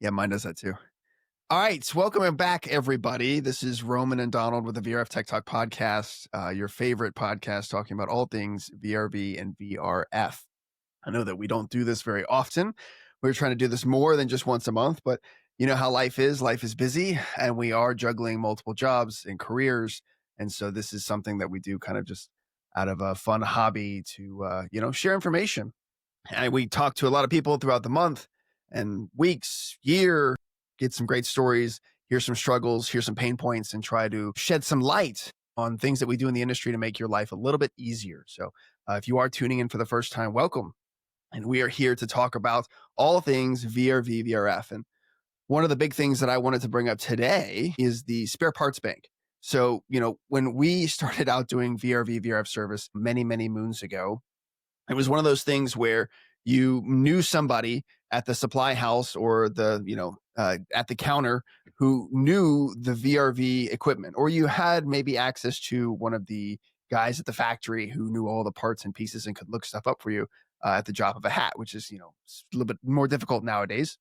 Yeah, mine does that too. All right, so welcome back, everybody. This is Roman and Donald with the VRF Tech Talk podcast, your favorite podcast talking about all things VRV and VRF. I know that we don't do this very often. We're trying to do this more than just once a month, but you know how life is. Life is busy, and we are juggling multiple jobs and careers. And so this is something that we do kind of just out of a fun hobby to, share information. And we talk to a lot of people throughout the month and weeks, year, get some great stories, hear some struggles, hear some pain points, and try to shed some light on things that we do in the industry to make your life a little bit easier. So if you are tuning in for the first time, welcome. And we are here to talk about all things VRV, VRF. And one of the big things that I wanted to bring up today is the spare parts bank. So, when we started out doing VRV, VRF service many, many moons ago, it was one of those things where you knew somebody at the supply house or at the counter who knew the VRV equipment, or you had maybe access to one of the guys at the factory who knew all the parts and pieces and could look stuff up for you at the drop of a hat, which is, a little bit more difficult nowadays.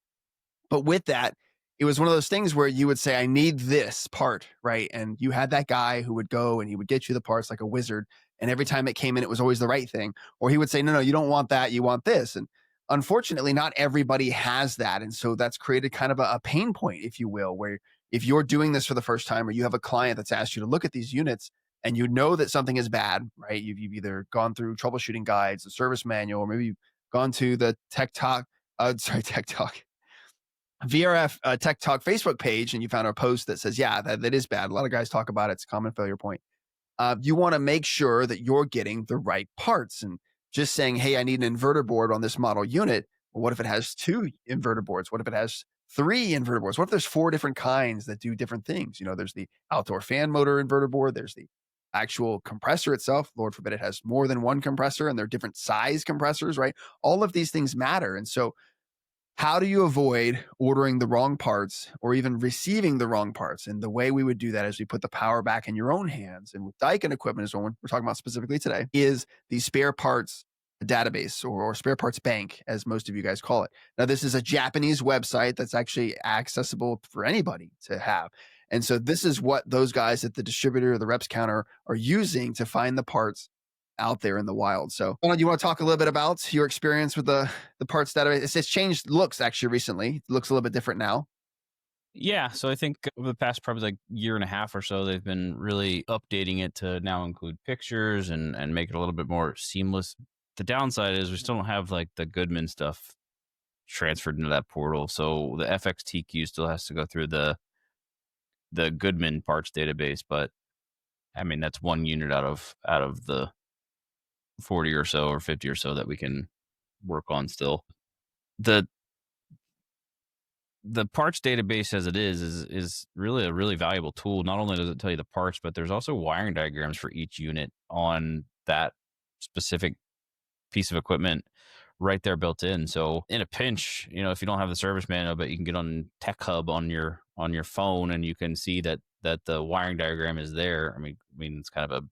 But with that, it was one of those things where you would say, I need this part, right? And you had that guy who would go and he would get you the parts like a wizard. And every time it came in, it was always the right thing. Or he would say, no, you don't want that. You want this. And unfortunately, not everybody has that. And so that's created kind of a pain point, if you will, where if you're doing this for the first time or you have a client that's asked you to look at these units and you know that something is bad, right? You've either gone through troubleshooting guides, the service manual, or maybe you've gone to the Tech Talk VRF Tech Talk Facebook page and you found a post that says, yeah, that is bad. A lot of guys talk about it. It's a common failure point. You want to make sure that you're getting the right parts, and just saying, hey, I need an inverter board on this model unit. Well, what if it has 2 inverter boards? What if it has 3 inverter boards? What if there's 4 different kinds that do different things? There's the outdoor fan motor inverter board. There's the actual compressor itself. Lord forbid it has more than one compressor, and they're different size compressors, right? All of these things matter. And so how do you avoid ordering the wrong parts or even receiving the wrong parts? And the way we would do that is we put the power back in your own hands. And with Daikin equipment is what we're talking about specifically today, is the spare parts database or spare parts bank, as most of you guys call it. Now, this is a Japanese website that's actually accessible for anybody to have. And so this is what those guys at the distributor or the reps counter are using to find the parts out there in the wild. So, Donald, you want to talk a little bit about your experience with the parts database? It's changed looks actually recently. It looks a little bit different now. Yeah, so I think over the past probably like year and a half or so, they've been really updating it to now include pictures and make it a little bit more seamless. The downside is we still don't have like the Goodman stuff transferred into that portal. So the FXTQ still has to go through the Goodman parts database, but I mean that's one unit out of the 40 or so or 50 or so that we can work on still. The parts database as it is really a really valuable tool. Not only does it tell you the parts, but there's also wiring diagrams for each unit on that specific piece of equipment right there built in. So in a pinch, if you don't have the service manual, but you can get on Tech Hub on your phone and you can see that the wiring diagram is there. I mean it's kind of a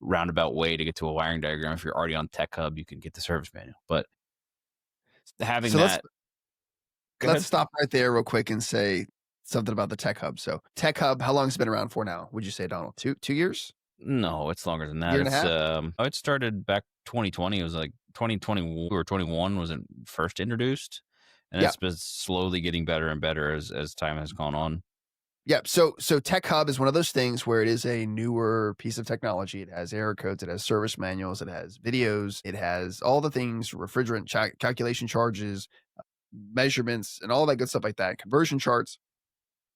roundabout way to get to a wiring diagram. If you're already on Tech Hub, you can get the service manual. But having So that, let's stop right there real quick and say something about the Tech Hub. So Tech Hub, how long has it been around for now? Would you say, Donald? 2 years? No, it's longer than that. Year and a half? It started back 2020. It was like 2020 or 21 was it first introduced, and it's been slowly getting better and better as time has gone on. Yep. So Tech Hub is one of those things where it is a newer piece of technology. It has error codes, it has service manuals, it has videos, it has all the things, refrigerant calculation charges, measurements, and all that good stuff like that, conversion charts.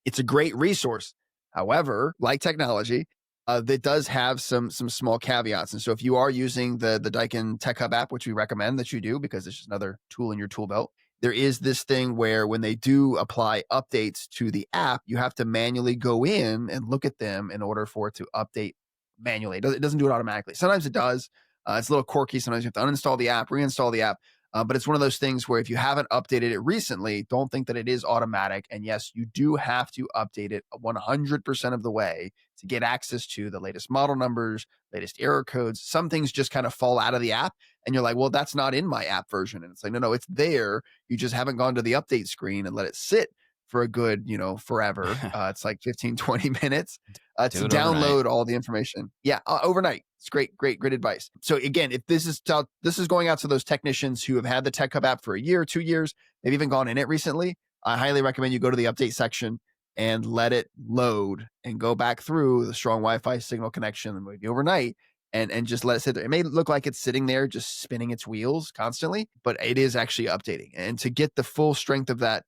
It's a great resource. However, like technology, that does have some small caveats. And so if you are using the Daikin Tech Hub app, which we recommend that you do because it's just another tool in your tool belt, there is this thing where when they do apply updates to the app, you have to manually go in and look at them in order for it to update manually. It doesn't do it automatically. Sometimes it does. It's a little quirky. Sometimes you have to uninstall the app, reinstall the app. But it's one of those things where if you haven't updated it recently, don't think that it is automatic. And yes, you do have to update it 100% of the way to get access to the latest model numbers, latest error codes. Some things just kind of fall out of the app. And you're like, well, that's not in my app version. And it's like, no, it's there. You just haven't gone to the update screen and let it sit for a good, forever. It's like 15, 20 minutes to Do it overnight. download all the information. Yeah, overnight. It's great advice. So again, if this is going out to those technicians who have had the Tech Hub app for a year, 2 years, they've even gone in it recently, I highly recommend you go to the update section and let it load and go back through the strong Wi-Fi signal connection maybe overnight and just let it sit there. It may look like it's sitting there just spinning its wheels constantly, but it is actually updating. And to get the full strength of that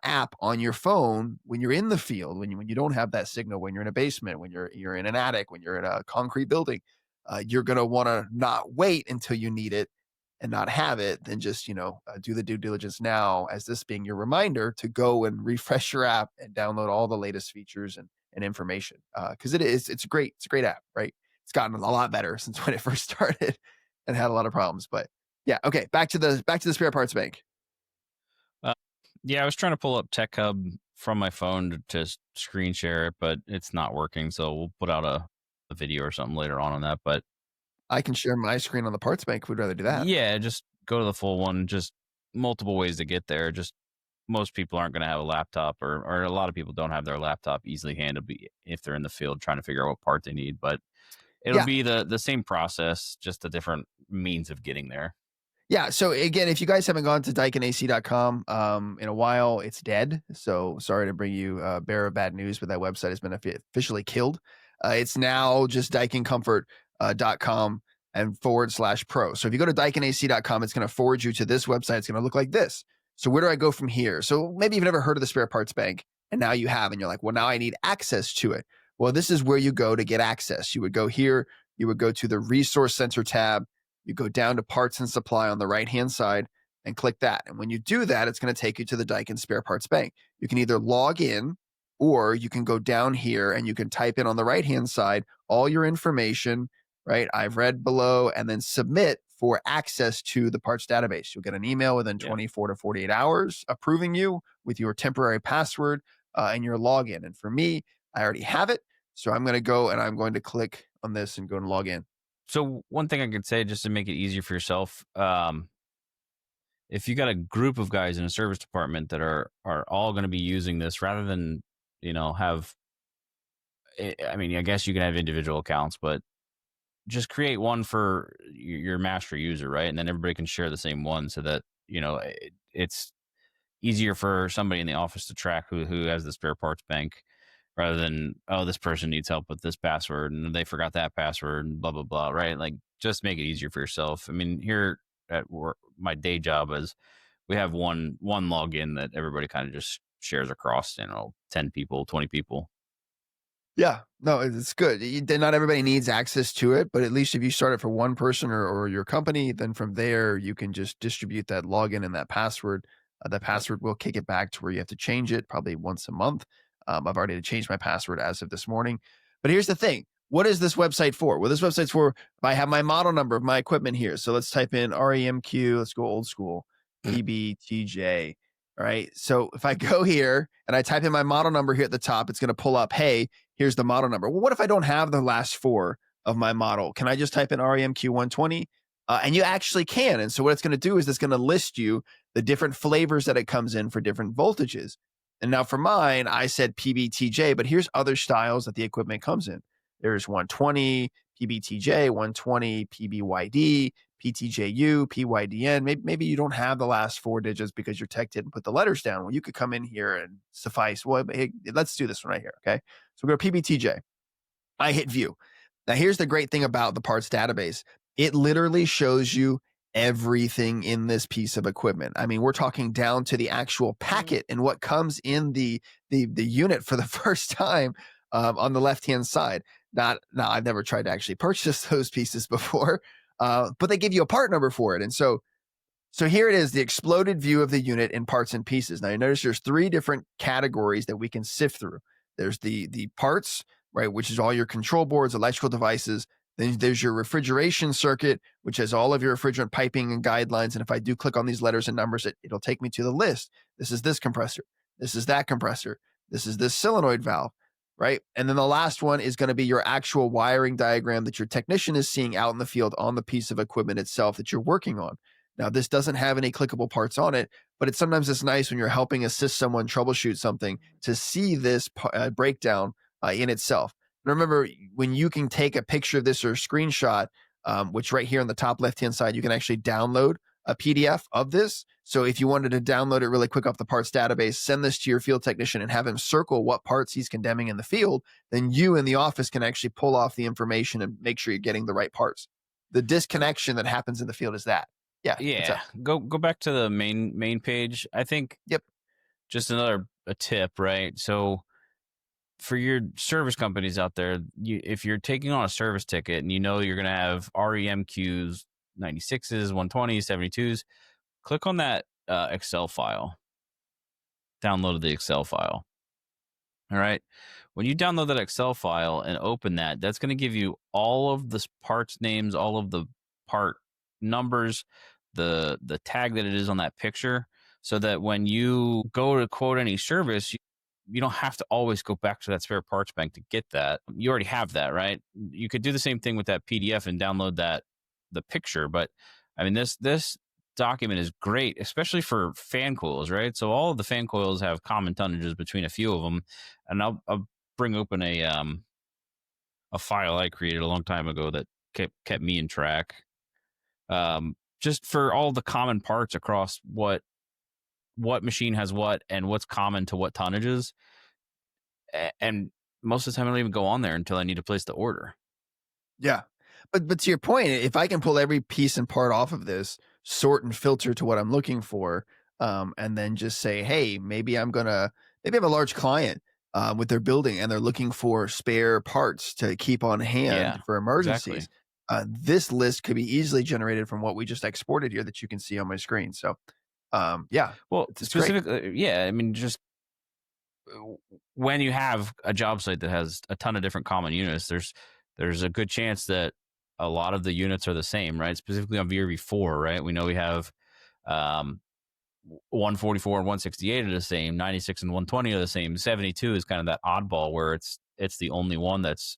app on your phone when you're in the field, when you don't have that signal, when you're in a basement, when you're in an attic, when you're in a concrete building, you're going to want to not wait until you need it and not have it, then just do the due diligence now, as this being your reminder to go and refresh your app and download all the latest features and information, because it's a great app, right? It's gotten a lot better since when it first started and had a lot of problems, but yeah. Okay, back to the spare parts bank. Yeah, I was trying to pull up Tech Hub from my phone to screen share it, but it's not working. So we'll put out a video or something later on that. But I can share my screen on the parts bank. We'd rather do that. yeah, just go to the full one. Just multiple ways to get there. Just most people aren't going to have a laptop, or a lot of people don't have their laptop easily handled if they're in the field trying to figure out what part they need. But it'll be the same process, just a different means of getting there. Yeah. So again, if you guys haven't gone to DaikinAC.com in a while, it's dead. So sorry to bring you bearer of bad news, but that website has been officially killed. It's now just DaikinComfort.com and /pro. So if you go to DaikinAC.com, it's going to forward you to this website. It's going to look like this. So where do I go from here? So maybe you've never heard of the spare parts bank, and now you have, and you're like, well, now I need access to it. Well, this is where you go to get access. You would go here. You would go to the Resource Center tab. You go down to Parts and Supply on the right-hand side and click that. And when you do that, it's going to take you to the Daikin Spare Parts Bank. You can either log in, or you can go down here and you can type in on the right-hand side all your information, right? I've read below, and then submit for access to the parts database. You'll get an email within 24 to 48 hours approving you with your temporary password and your login. And for me, I already have it. So I'm going to go and I'm going to click on this and go and log in. So one thing I could say, just to make it easier for yourself, if you got a group of guys in a service department that are all going to be using this, rather than have, I mean, I guess you can have individual accounts, but just create one for your master user, right? And then everybody can share the same one, so that it's easier for somebody in the office to track who has the spare parts bank, rather than, oh, this person needs help with this password and they forgot that password and blah, blah, blah, right? Like, just make it easier for yourself. I mean, here at work, my day job is we have one login that everybody kind of just shares across, 10 people, 20 people. Yeah, no, it's good. Not everybody needs access to it, but at least if you start it for one person or your company, then from there, you can just distribute that login and that password. That password will kick it back to where you have to change it probably once a month. I've already changed my password as of this morning. But here's the thing. What is this website for? Well, this website's for, if I have my model number of my equipment here. So let's type in REMQ. Let's go old school. PBTJ. All right. So if I go here and I type in my model number here at the top, it's going to pull up, hey, here's the model number. Well, what if I don't have the last four of my model? Can I just type in REMQ 120? And you actually can. And so what it's going to do is it's going to list you the different flavors that it comes in for different voltages. And now for mine, I said PBTJ, but here's other styles that the equipment comes in. There's 120, PBTJ, 120, PBYD, PTJU, PYDN. Maybe you don't have the last four digits because your tech didn't put the letters down. Well, you could come in here and suffice. Well, hey, let's do this one right here, okay? So we go to PBTJ. I hit view. Now, here's the great thing about the parts database. It literally shows you everything in this piece of equipment. I mean, we're talking down to the actual packet and what comes in the unit for the first time on the left-hand side. Now, I've never tried to actually purchase those pieces before, but they give you a part number for it. And so here it is, the exploded view of the unit in parts and pieces. Now, you notice there's three different categories that we can sift through. There's the parts, right, which is all your control boards, electrical devices. Then there's your refrigeration circuit, which has all of your refrigerant piping and guidelines. And if I do click on these letters and numbers, it'll take me to the list. This is this compressor. This is that compressor. This is this solenoid valve. right? And then the last one is going to be your actual wiring diagram that your technician is seeing out in the field on the piece of equipment itself that you're working on. Now, this doesn't have any clickable parts on it, but sometimes it's nice when you're helping assist someone troubleshoot something to see this breakdown in itself. And remember, when you can take a picture of this or a screenshot, which right here on the top left-hand side, you can actually download a PDF of this. So if you wanted to download it really quick off the parts database, send this to your field technician and have him circle what parts he's condemning in the field, then you in the office can actually pull off the information and make sure you're getting the right parts. The disconnection that happens in the field is that. Yeah. Yeah. Go back to the main page. I think Yep. just a tip, right? So for your service companies out there, if you're taking on a service ticket and you know you're going to have REMQs, 96s, 120s, 72s, click on that Excel file. Download the Excel file. All right. When you download that Excel file and open that, that's going to give you all of the parts names, all of the part numbers, the tag that it is on that picture, so that when you go to quote any service, you don't have to always go back to that spare parts bank to get that. You already have that, right? You could do the same thing with that PDF and download the picture. But I mean, this document is great, especially for fan coils, right? So all of the fan coils have common tonnages between a few of them, and I'll bring open a file I created a long time ago that kept me in track, just for all the common parts across what machine has what and what's common to what tonnages. And most of the time I don't even go on there until I need to place the order. Yeah. But to your point, if I can pull every piece and part off of this, sort and filter to what I'm looking for, and then just say, hey, maybe I have a large client with their building and they're looking for spare parts to keep on hand for emergencies. Exactly. This list could be easily generated from what we just exported here that you can see on my screen. So, yeah. Well, specifically, I mean, just when you have a job site that has a ton of different common units, there's a good chance that a lot of the units are the same, right? Specifically on VRV4, right? We know we have 144 and 168 are the same, 96 and 120 are the same. 72 is kind of that oddball where it's the only one that's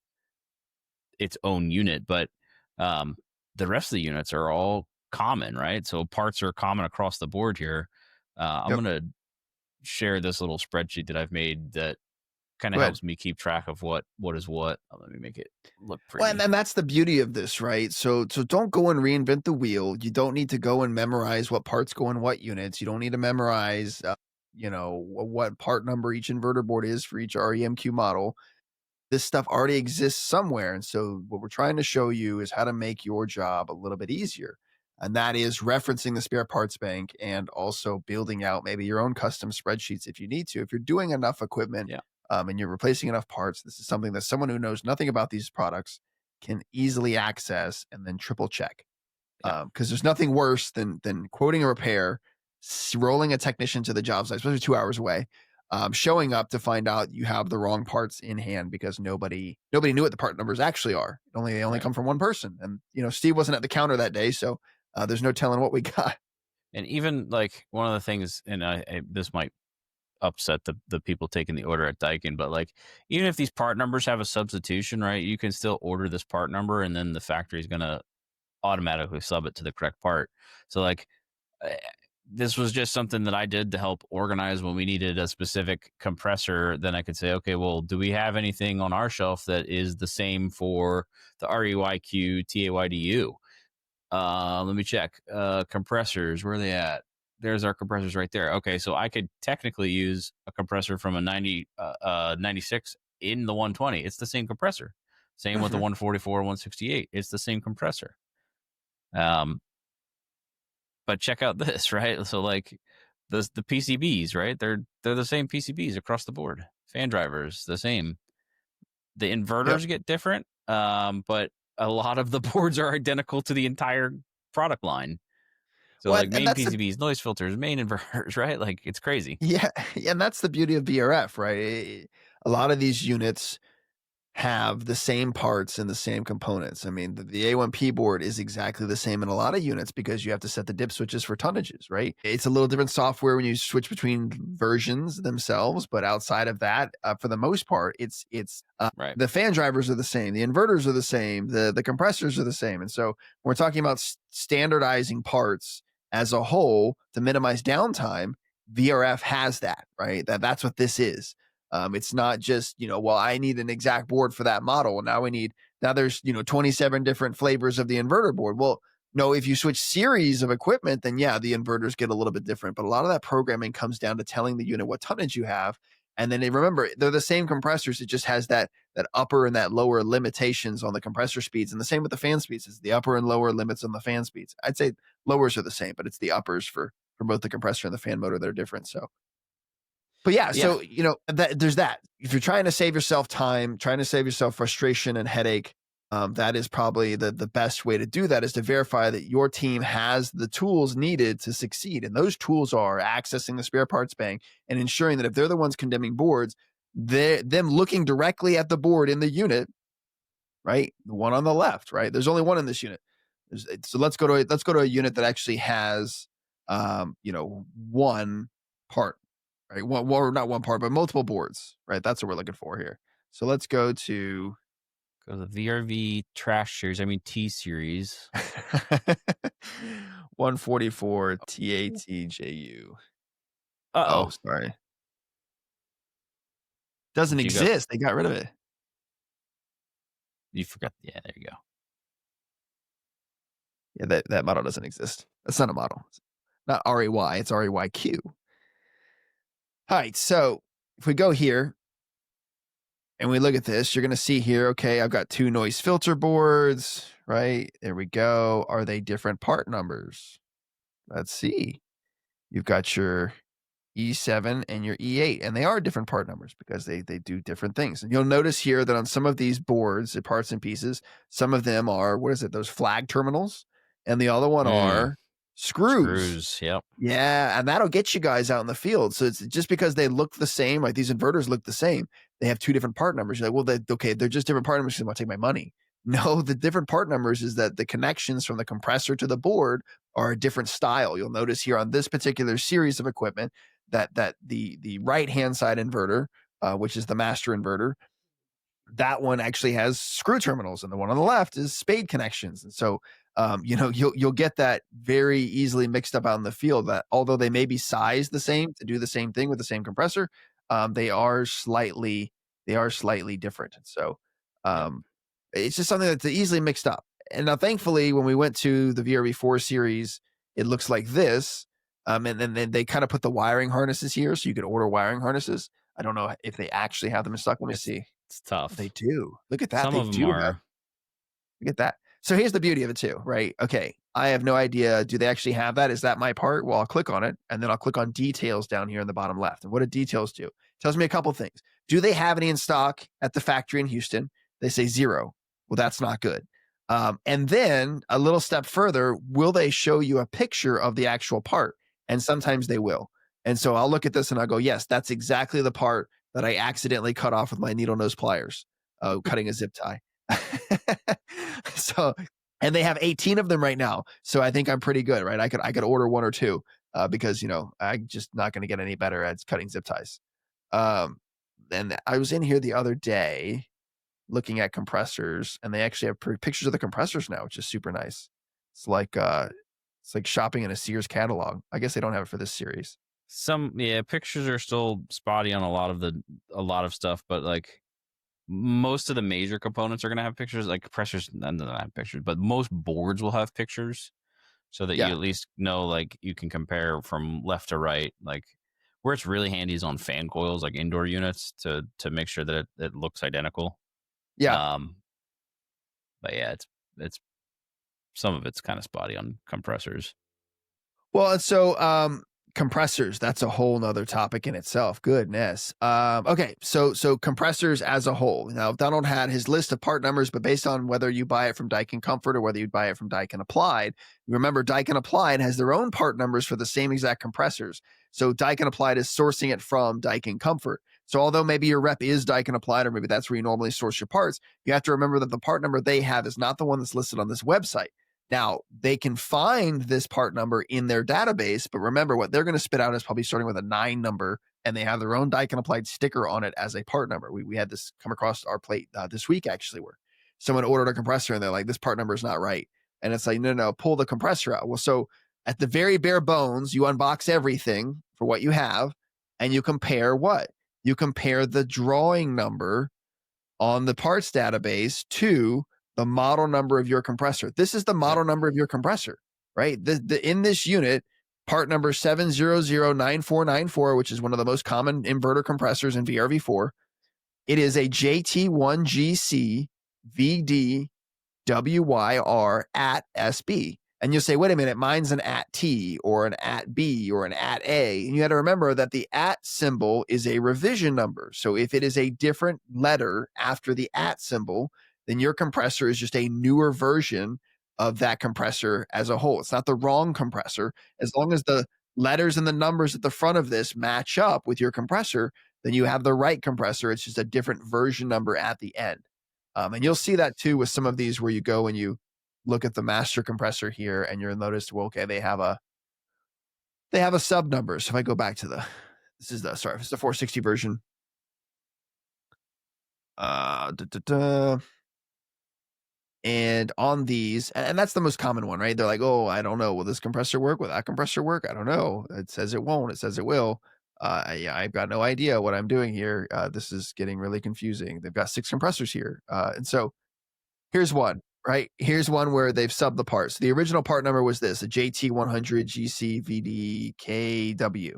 its own unit, but the rest of the units are all common, right? So parts are common across the board here. I'm going to share this little spreadsheet that I've made that kind of helps me keep track of what is what. Let me make it look pretty. Well, and that's the beauty of this, right? So don't go and reinvent the wheel. You don't need to go and memorize what parts go in what units. You don't need to memorize, what part number each inverter board is for each REMQ model. This stuff already exists somewhere. And so what we're trying to show you is how to make your job a little bit easier. And that is referencing the spare parts bank and also building out maybe your own custom spreadsheets if you need to. If you're doing enough equipment and you're replacing enough parts, this is something that someone who knows nothing about these products can easily access and then triple check. Because there's nothing worse than quoting a repair, rolling a technician to the job site, especially 2 hours away, showing up to find out you have the wrong parts in hand because nobody knew what the part numbers actually are. They only come from one person. And, Steve wasn't at the counter that day, so there's no telling what we got. And even like one of the things, and this might upset the people taking the order at Daikin, but like even if these part numbers have a substitution, right, you can still order this part number and then the factory is going to automatically sub it to the correct part. So like this was just something that I did to help organize when we needed a specific compressor. Then I could say, okay, well, do we have anything on our shelf that is the same for the REYQ TAYDU? Let me check. Compressors, where are they at? There's our compressors right there. Okay, so I could technically use a compressor from a 96 in the 120. It's the same compressor. Same with the 144, 168. It's the same compressor. But check out this, right? So like the PCBs, right? They're the same PCBs across the board. Fan drivers, the same. The inverters get different, but a lot of the boards are identical to the entire product line. So like main PCBs, noise filters, main inverters, right? Like it's crazy. Yeah, and that's the beauty of VRF, right? A lot of these units have the same parts and the same components. I mean, the A1P board is exactly the same in a lot of units because you have to set the dip switches for tonnages, right? It's a little different software when you switch between versions themselves, but outside of that, for the most part, it's Right. the fan drivers are the same, the inverters are the same, the compressors are the same, and so we're talking about standardizing parts as a whole to minimize downtime. VRF has that, right? That's what this is. It's not just, well, I need an exact board for that model. Now there's, 27 different flavors of the inverter board. Well, no, if you switch series of equipment, then yeah, the inverters get a little bit different. But a lot of that programming comes down to telling the unit what tonnage you have. And then remember, they're the same compressors. It just has that upper and that lower limitations on the compressor speeds. And the same with the fan speeds. It's the upper and lower limits on the fan speeds. I'd say lowers are the same, but it's the uppers for both the compressor and the fan motor that are different. So but yeah, so there's that. If you're trying to save yourself time, trying to save yourself frustration and headache, that is probably the best way to do that, is to verify that your team has the tools needed to succeed. And those tools are accessing the spare parts bank and ensuring that if they're the ones condemning boards, them looking directly at the board in the unit, right? The one on the left, right? There's only one in this unit. So let's go to a unit that actually has one part. Right. Not one part, but multiple boards. Right. That's what we're looking for here. So let's go to the VRV trash series. I mean, T series. 144 TATJU. Oh, sorry. Doesn't exist. They got rid of it. You forgot. Yeah, there you go. Yeah, that model doesn't exist. That's not a model. It's not RAY. It's RAYQ. All right, so if we go here and we look at this, you're going to see here, okay, I've got 2 noise filter boards, right? There we go. Are they different part numbers? Let's see. You've got your E7 and your E8, and they are different part numbers because they do different things. And you'll notice here that on some of these boards, the parts and pieces, some of them are, those flag terminals, and the other one are screws. Yep. Yeah, and that'll get you guys out in the field. So it's just because they look the same, like these inverters look the same, they have 2 different part numbers. You're like, well, they're just different part numbers. I want to take my money. No, the different part numbers is that the connections from the compressor to the board are a different style. You'll notice here on this particular series of equipment that the right-hand side inverter, which is the master inverter, that one actually has screw terminals, and the one on the left is spade connections. And so you'll get that very easily mixed up out in the field, that although they may be sized the same to do the same thing with the same compressor, they are slightly different. And so it's just something that's easily mixed up. And now, thankfully, when we went to the VRV4 series, it looks like this. And then they kind of put the wiring harnesses here, so you could order wiring harnesses. I don't know if they actually have them in stock. Let me see. It's tough. They do. Look at that. Some of them are. Look at that. So here's the beauty of it too, right? Okay, I have no idea. Do they actually have that? Is that my part? Well, I'll click on it, and then I'll click on details down here in the bottom left. And what do details do? It tells me a couple things. Do they have any in stock at the factory in Houston? They say 0. Well, that's not good. And then a little step further, will they show you a picture of the actual part? And sometimes they will. And so I'll look at this and I'll go, yes, that's exactly the part that I accidentally cut off with my needle nose pliers, cutting a zip tie. So, and they have 18 of them right now. So I think I'm pretty good, right? I could order 1 or 2 because, I'm just not going to get any better at cutting zip ties. And I was in here the other day looking at compressors, and they actually have pictures of the compressors now, which is super nice. It's like shopping in a Sears catalog. I guess they don't have it for this series. Pictures are still spotty on a lot of stuff, but like most of the major components are going to have pictures. Like compressors, none of them have pictures, but most boards will have pictures, so that you at least know, like, you can compare from left to right. Like, where it's really handy is on fan coils, like indoor units, to make sure that it looks identical. Yeah. But yeah, it's some of it's kind of spotty on compressors. Well, and so compressors, that's a whole nother topic in itself. Goodness. Okay, so compressors as a whole. Now, Donald had his list of part numbers, but based on whether you buy it from Daikin Comfort or whether you buy it from Daikin Applied, remember Daikin Applied has their own part numbers for the same exact compressors. So Daikin Applied is sourcing it from Daikin Comfort. So although maybe your rep is Daikin Applied, or maybe that's where you normally source your parts, you have to remember that the part number they have is not the one that's listed on this website. Now, they can find this part number in their database, but remember what they're going to spit out is probably starting with a 9 number, and they have their own Daikin Applied sticker on it as a part number. We had this come across our plate this week, actually, where someone ordered a compressor and they're like, this part number is not right. And it's like, no, pull the compressor out. Well, so at the very bare bones, you unbox everything for what you have, and you compare what? You compare the drawing number on the parts database to the model number of your compressor. This is the model number of your compressor, right? In this unit, part number 7009494, which is one of the most common inverter compressors in VRV4, it is a JT1GC VDWYR at SB. And you'll say, wait a minute, mine's an at T or an at B or an at A. And you got to remember that the at symbol is a revision number. So if it is a different letter after the at symbol, then your compressor is just a newer version of that compressor as a whole. It's not the wrong compressor. As long as the letters and the numbers at the front of this match up with your compressor, then you have the right compressor. It's just a different version number at the end. And you'll see that too with some of these where you go and you look at the master compressor here and you'll notice, well, okay, they have a sub number. So if I go back to this is the 460 version. And on these, and that's the most common one, right? They're like, oh, I don't know. Will this compressor work? Will that compressor work? I don't know. It says it won't. It says it will. I've got no idea what I'm doing here. This is getting really confusing. They've got 6 compressors here. And so here's one, right? Here's one where they've subbed the parts. The original part number was this, a JT100GCVDKW.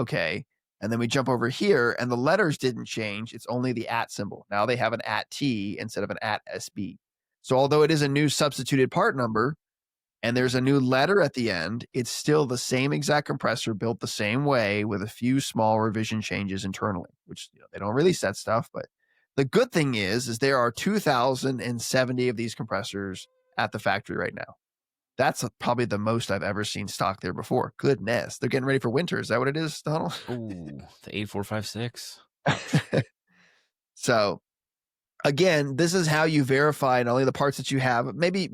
Okay. And then we jump over here and the letters didn't change. It's only the at symbol. Now they have an at T instead of an at SB. So although it is a new substituted part number and there's a new letter at the end, it's still the same exact compressor built the same way with a few small revision changes internally, which they don't release that stuff. But the good thing is there are 2,070 of these compressors at the factory right now. That's probably the most I've ever seen stock there before. Goodness. They're getting ready for winter. Is that what it is, Donald? Ooh, the 8456. So again, this is how you verify not only the parts that you have, maybe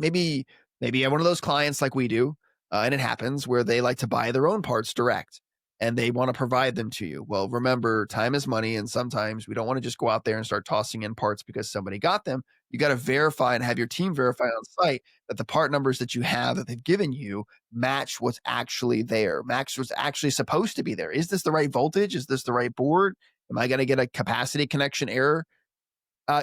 you have one of those clients like we do, and it happens where they like to buy their own parts direct and they want to provide them to you. Well, remember, time is money, and sometimes we don't want to just go out there and start tossing in parts because somebody got them. You got to verify and have your team verify on site that the part numbers that you have that they've given you match what's actually there, match what's actually supposed to be there. Is this the right voltage? Is this the right board? Am I going to get a capacity connection error?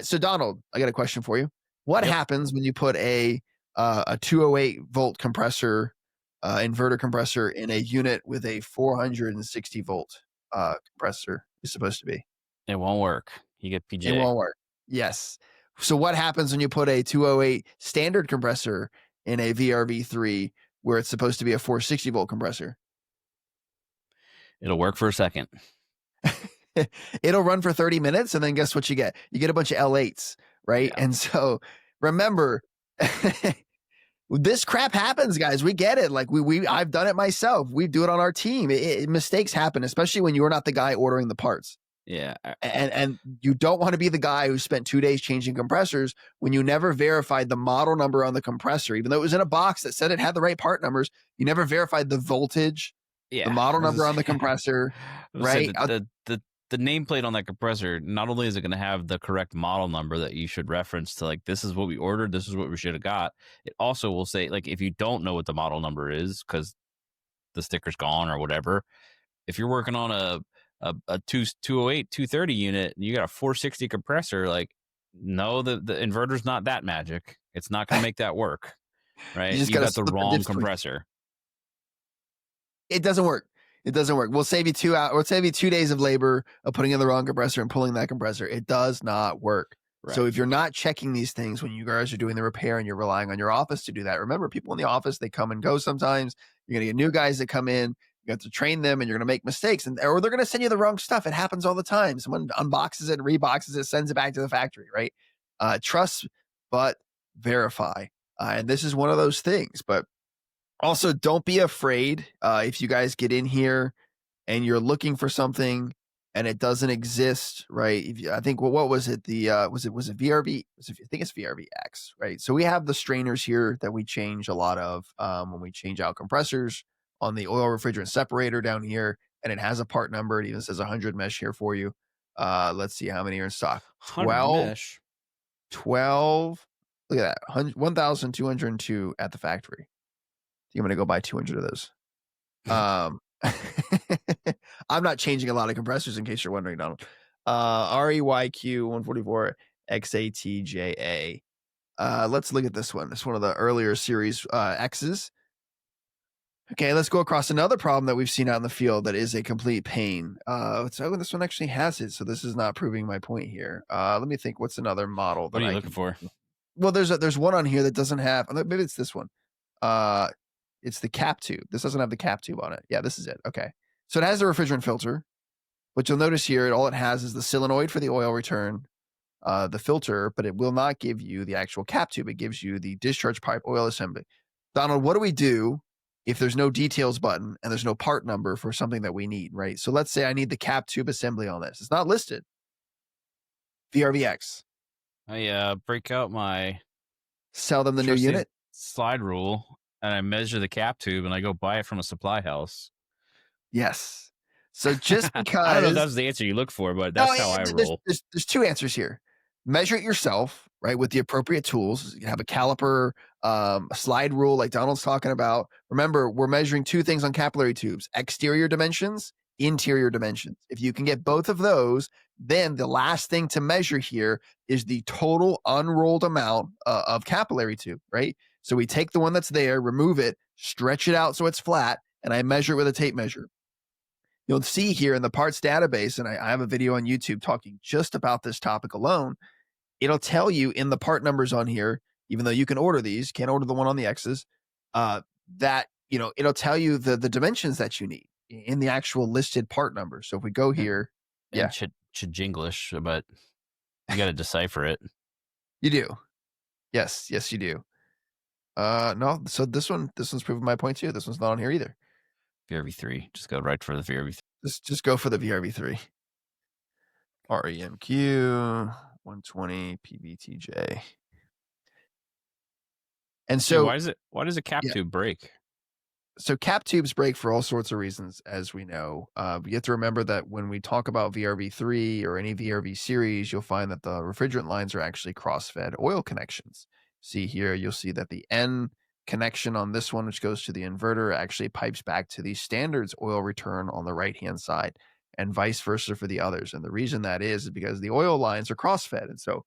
So Donald, I got a question for you. What happens when you put a 208 volt compressor, inverter compressor in a unit with a 460 volt compressor is supposed to be? It won't work. You get PJ. It won't work. Yes. So what happens when you put a 208 standard compressor in a VRV3 where it's supposed to be a 460 volt compressor? It'll work for a second. It'll run for 30 minutes, and then guess what you get? You get a bunch of L8s, right? Yeah. And so remember, this crap happens, guys. We get it. Like I've done it myself. We do it on our team. Mistakes happen, especially when you're not the guy ordering the parts. Yeah. And you don't want to be the guy who spent 2 days changing compressors when you never verified the model number on the compressor, even though it was in a box that said it had the right part numbers. You never verified the voltage, the model number on the compressor, right? The nameplate on that compressor, not only is it going to have the correct model number that you should reference to, like, this is what we ordered, this is what we should have got. It also will say, like, if you don't know what the model number is because the sticker's gone or whatever, if you're working on a 208, 230 unit and you got a 460 compressor, like, no, the inverter's not that magic. It's not going to make that work, right? You got the wrong compressor. It doesn't work. It doesn't work. We'll save you 2 hours. We'll save you 2 days of labor of putting in the wrong compressor and pulling that compressor. It does not work. Right. So if you're not checking these things when you guys are doing the repair and you're relying on your office to do that, remember, people in the office, they come and go sometimes. You're going to get new guys that come in. You have to train them and you're going to make mistakes, or they're going to send you the wrong stuff. It happens all the time. Someone unboxes it, reboxes it, sends it back to the factory, right? Trust, but verify. And this is one of those things. But also, don't be afraid if you guys get in here and you're looking for something and it doesn't exist, right? I think what was it? Was it VRV? I think it's VRVX, right? So we have the strainers here that we change a lot of when we change out compressors on the oil refrigerant separator down here, and it has a part number. It even says 100 mesh here for you. Let's see how many are in stock. 100 mesh. 12. Look at that. 1,202 at the factory. I think I'm gonna go buy 200 of those. I'm not changing a lot of compressors in case you're wondering, Donald. REYQ 144 XATJA. Let's look at this one. It's one of the earlier series X's. Okay, let's go across another problem that we've seen out in the field that is a complete pain. So this one actually has it, so this is not proving my point here. Let me think. What's another model? What are you looking for? Well, there's one on here that doesn't have. Maybe it's this one. It's the cap tube. This doesn't have the cap tube on it. Yeah, this is it. Okay. So it has a refrigerant filter, but you'll notice here, all it has is the solenoid for the oil return, the filter, but it will not give you the actual cap tube. It gives you the discharge pipe oil assembly. Donald, what do we do if there's no details button and there's no part number for something that we need, right? So let's say I need the cap tube assembly on this. It's not listed. VRVX. I break out my Sell them the new unit. Slide rule, and I measure the cap tube, and I go buy it from a supply house. Yes. So just because I don't know if that's the answer you look for, but that's how I roll. There's two answers here. Measure it yourself, right, with the appropriate tools. You have a caliper, a slide rule like Donald's talking about. Remember, we're measuring two things on capillary tubes: exterior dimensions, interior dimensions. If you can get both of those, then the last thing to measure here is the total unrolled amount of capillary tube, right? So we take the one that's there, remove it, stretch it out so it's flat, and I measure it with a tape measure. You'll see here in the parts database, and I have a video on YouTube talking just about this topic alone. It'll tell you in the part numbers on here, even though you can order these, can't order the one on the X's, that, it'll tell you the dimensions that you need in the actual listed part number. So if we go here, Jinglish, but you got to decipher it. You do. Yes, you do. No, so this one's proving my point too. This one's not on here either. VRV3. Just go right for the VRV3. Just go for the VRV3. REMQ 120 PBTJ. And so why does a cap tube break? So cap tubes break for all sorts of reasons, as we know. You have to remember that when we talk about VRV3 or any VRV series, you'll find that the refrigerant lines are actually cross-fed oil connections. See here, you'll see that the N connection on this one, which goes to the inverter, actually pipes back to the standards oil return on the right-hand side, and vice versa for the others. And the reason that is because the oil lines are cross-fed. And so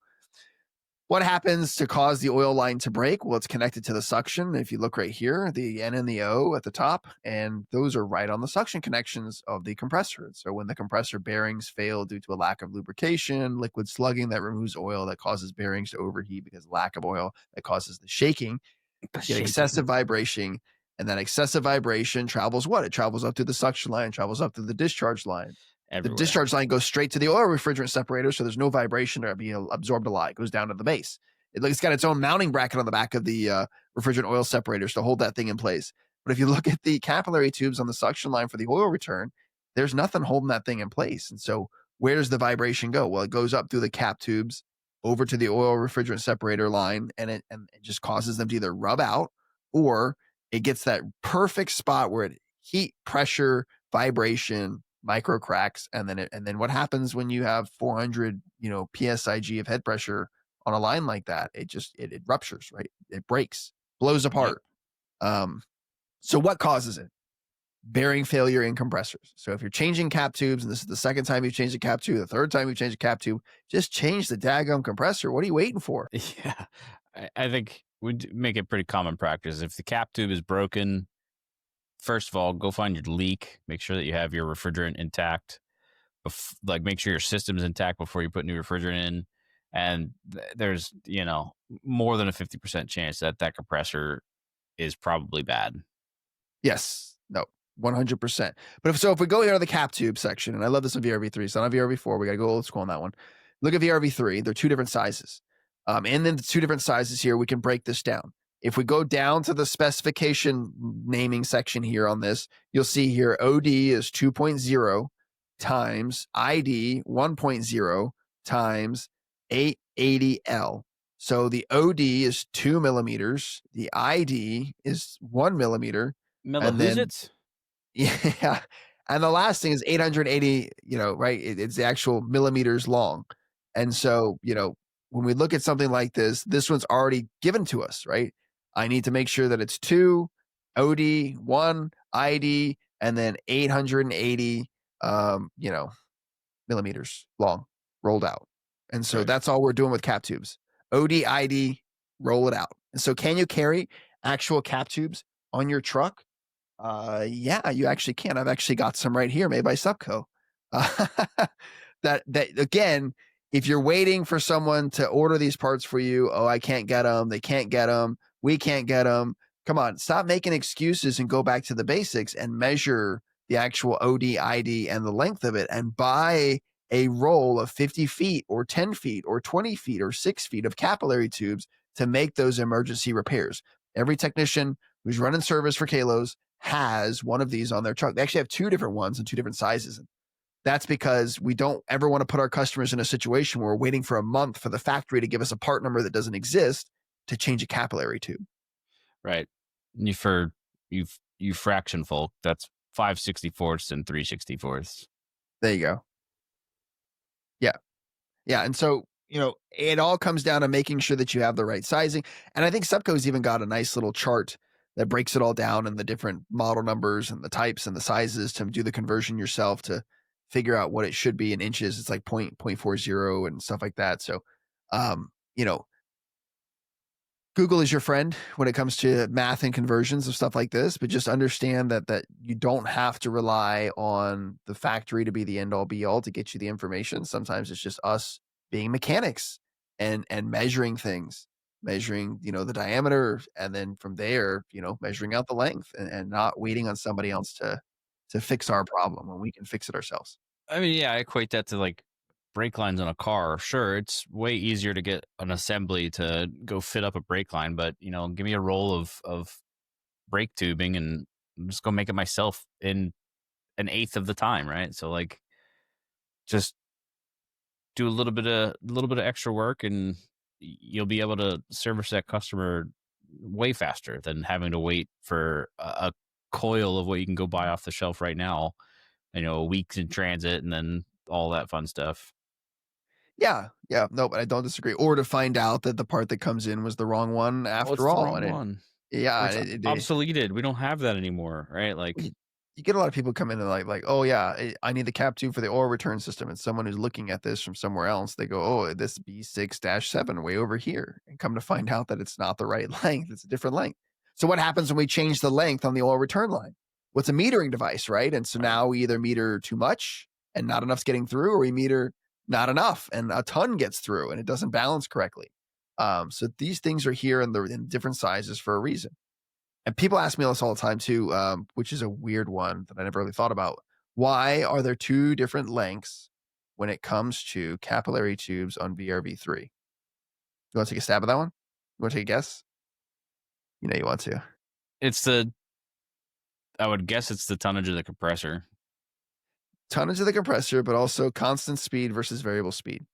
what happens to cause the oil line to break? Well, it's connected to the suction. If you look right here, the N and the O at the top, and those are right on the suction connections of the compressor. And so when the compressor bearings fail due to a lack of lubrication, liquid slugging that removes oil that causes bearings to overheat because of lack of oil that causes the shaking, you get excessive vibration, and that excessive vibration travels what? It travels up to the suction line, travels up to the discharge line. Everywhere. The discharge line goes straight to the oil refrigerant separator, so there's no vibration to be absorbed a lot. It goes down to the base. It's got its own mounting bracket on the back of the refrigerant oil separators to hold that thing in place. But if you look at the capillary tubes on the suction line for the oil return, there's nothing holding that thing in place. And so where does the vibration go? Well, it goes up through the cap tubes over to the oil refrigerant separator line, and it just causes them to either rub out, or it gets that perfect spot where it heat, pressure, vibration, micro cracks, and then what happens when you have 400 psig of head pressure on a line like that? It ruptures, right? It breaks, blows apart. So what causes it? Bearing failure in compressors. So if you're changing cap tubes, and this is the second time you've changed a cap tube, the third time you've changed a cap tube, just change the daggum compressor. What are you waiting for? Yeah, I think we'd make it pretty common practice. If the cap tube is broken, first of all, go find your leak. Make sure that you have your refrigerant intact. Make sure your system's intact before you put new refrigerant in. And there's, more than a 50% chance that compressor is probably bad. Yes. No. 100%. But if we go here to the cap tube section, and I love this on VRV3, so on VRV4, we got to go old school on that one. Look at VRV3. They're two different sizes. And then the two different sizes here, we can break this down. If we go down to the specification naming section here on this, you'll see here OD is 2.0, times ID 1.0 times 880L. So the OD is 2 millimeters, the ID is 1 millimeter, and then Millihusit? yeah, and the last thing is 880, right? It's the actual millimeters long. And so, when we look at something like this one's already given to us, right? I need to make sure that it's 2 OD, 1 ID, and then 880 millimeters long rolled out. And so Right. that's all we're doing with cap tubes. OD, ID, roll it out. And so can you carry actual cap tubes on your truck? Yeah, you actually can. I've actually got some right here made by Subco. Uh, that again, if you're waiting for someone to order these parts for you, oh, I can't get them, they can't get them, we can't get them. Come on, stop making excuses and go back to the basics and measure the actual OD, ID, and the length of it, and buy a roll of 50 feet or 10 feet or 20 feet or 6 feet of capillary tubes to make those emergency repairs. Every technician who's running service for Kalos has one of these on their truck. They actually have 2 different ones in 2 different sizes. That's because we don't ever want to put our customers in a situation where we're waiting for a month for the factory to give us a part number that doesn't exist to change a capillary tube. Right. For you fraction folk, that's 5/64 and 3/64. There you go. Yeah. Yeah. And so, it all comes down to making sure that you have the right sizing. And I think Subco's even got a nice little chart that breaks it all down and the different model numbers and the types and the sizes to do the conversion yourself to figure out what it should be in inches. It's like 0.40 and stuff like that. So, you know, Google is your friend when it comes to math and conversions of stuff like this, but just understand that you don't have to rely on the factory to be the end all be all to get you the information. Sometimes it's just us being mechanics and measuring things, measuring, the diameter, and then from there, measuring out the length and not waiting on somebody else to fix our problem when we can fix it ourselves. I mean, yeah, I equate that to like brake lines on a car. Sure, it's way easier to get an assembly to go fit up a brake line, but give me a roll of brake tubing and I'm just go make it myself in an eighth of the time, right? So like just do a little bit of extra work and you'll be able to service that customer way faster than having to wait for a coil of what you can go buy off the shelf right now, weeks in transit and then all that fun stuff. Yeah, yeah, no, but I don't disagree. Or to find out that the part that comes in was the wrong one Oh, it's after the all, wrong and one. Or yeah, it's obsoleted. We don't have that anymore, right? Like, you get a lot of people come in and like, oh yeah, I need the cap tube for the oil return system, and someone who's looking at this from somewhere else, they go, oh, this B6-7 way over here, and come to find out that it's not the right length; it's a different length. So what happens when we change the length on the oil return line? What's a metering device, right? And so right. now we either meter too much and not enough's getting through, or we meter not enough and a ton gets through and it doesn't balance correctly. So these things are here and they're in different sizes for a reason. And people ask me this all the time too, which is a weird one that I never really thought about. Why are there 2 different lengths when it comes to capillary tubes on VRV3? You want to take a stab at that one? You want to take a guess? You know you want to. I would guess it's the tonnage of the compressor. Tonnage of the compressor, but also constant speed versus variable speed.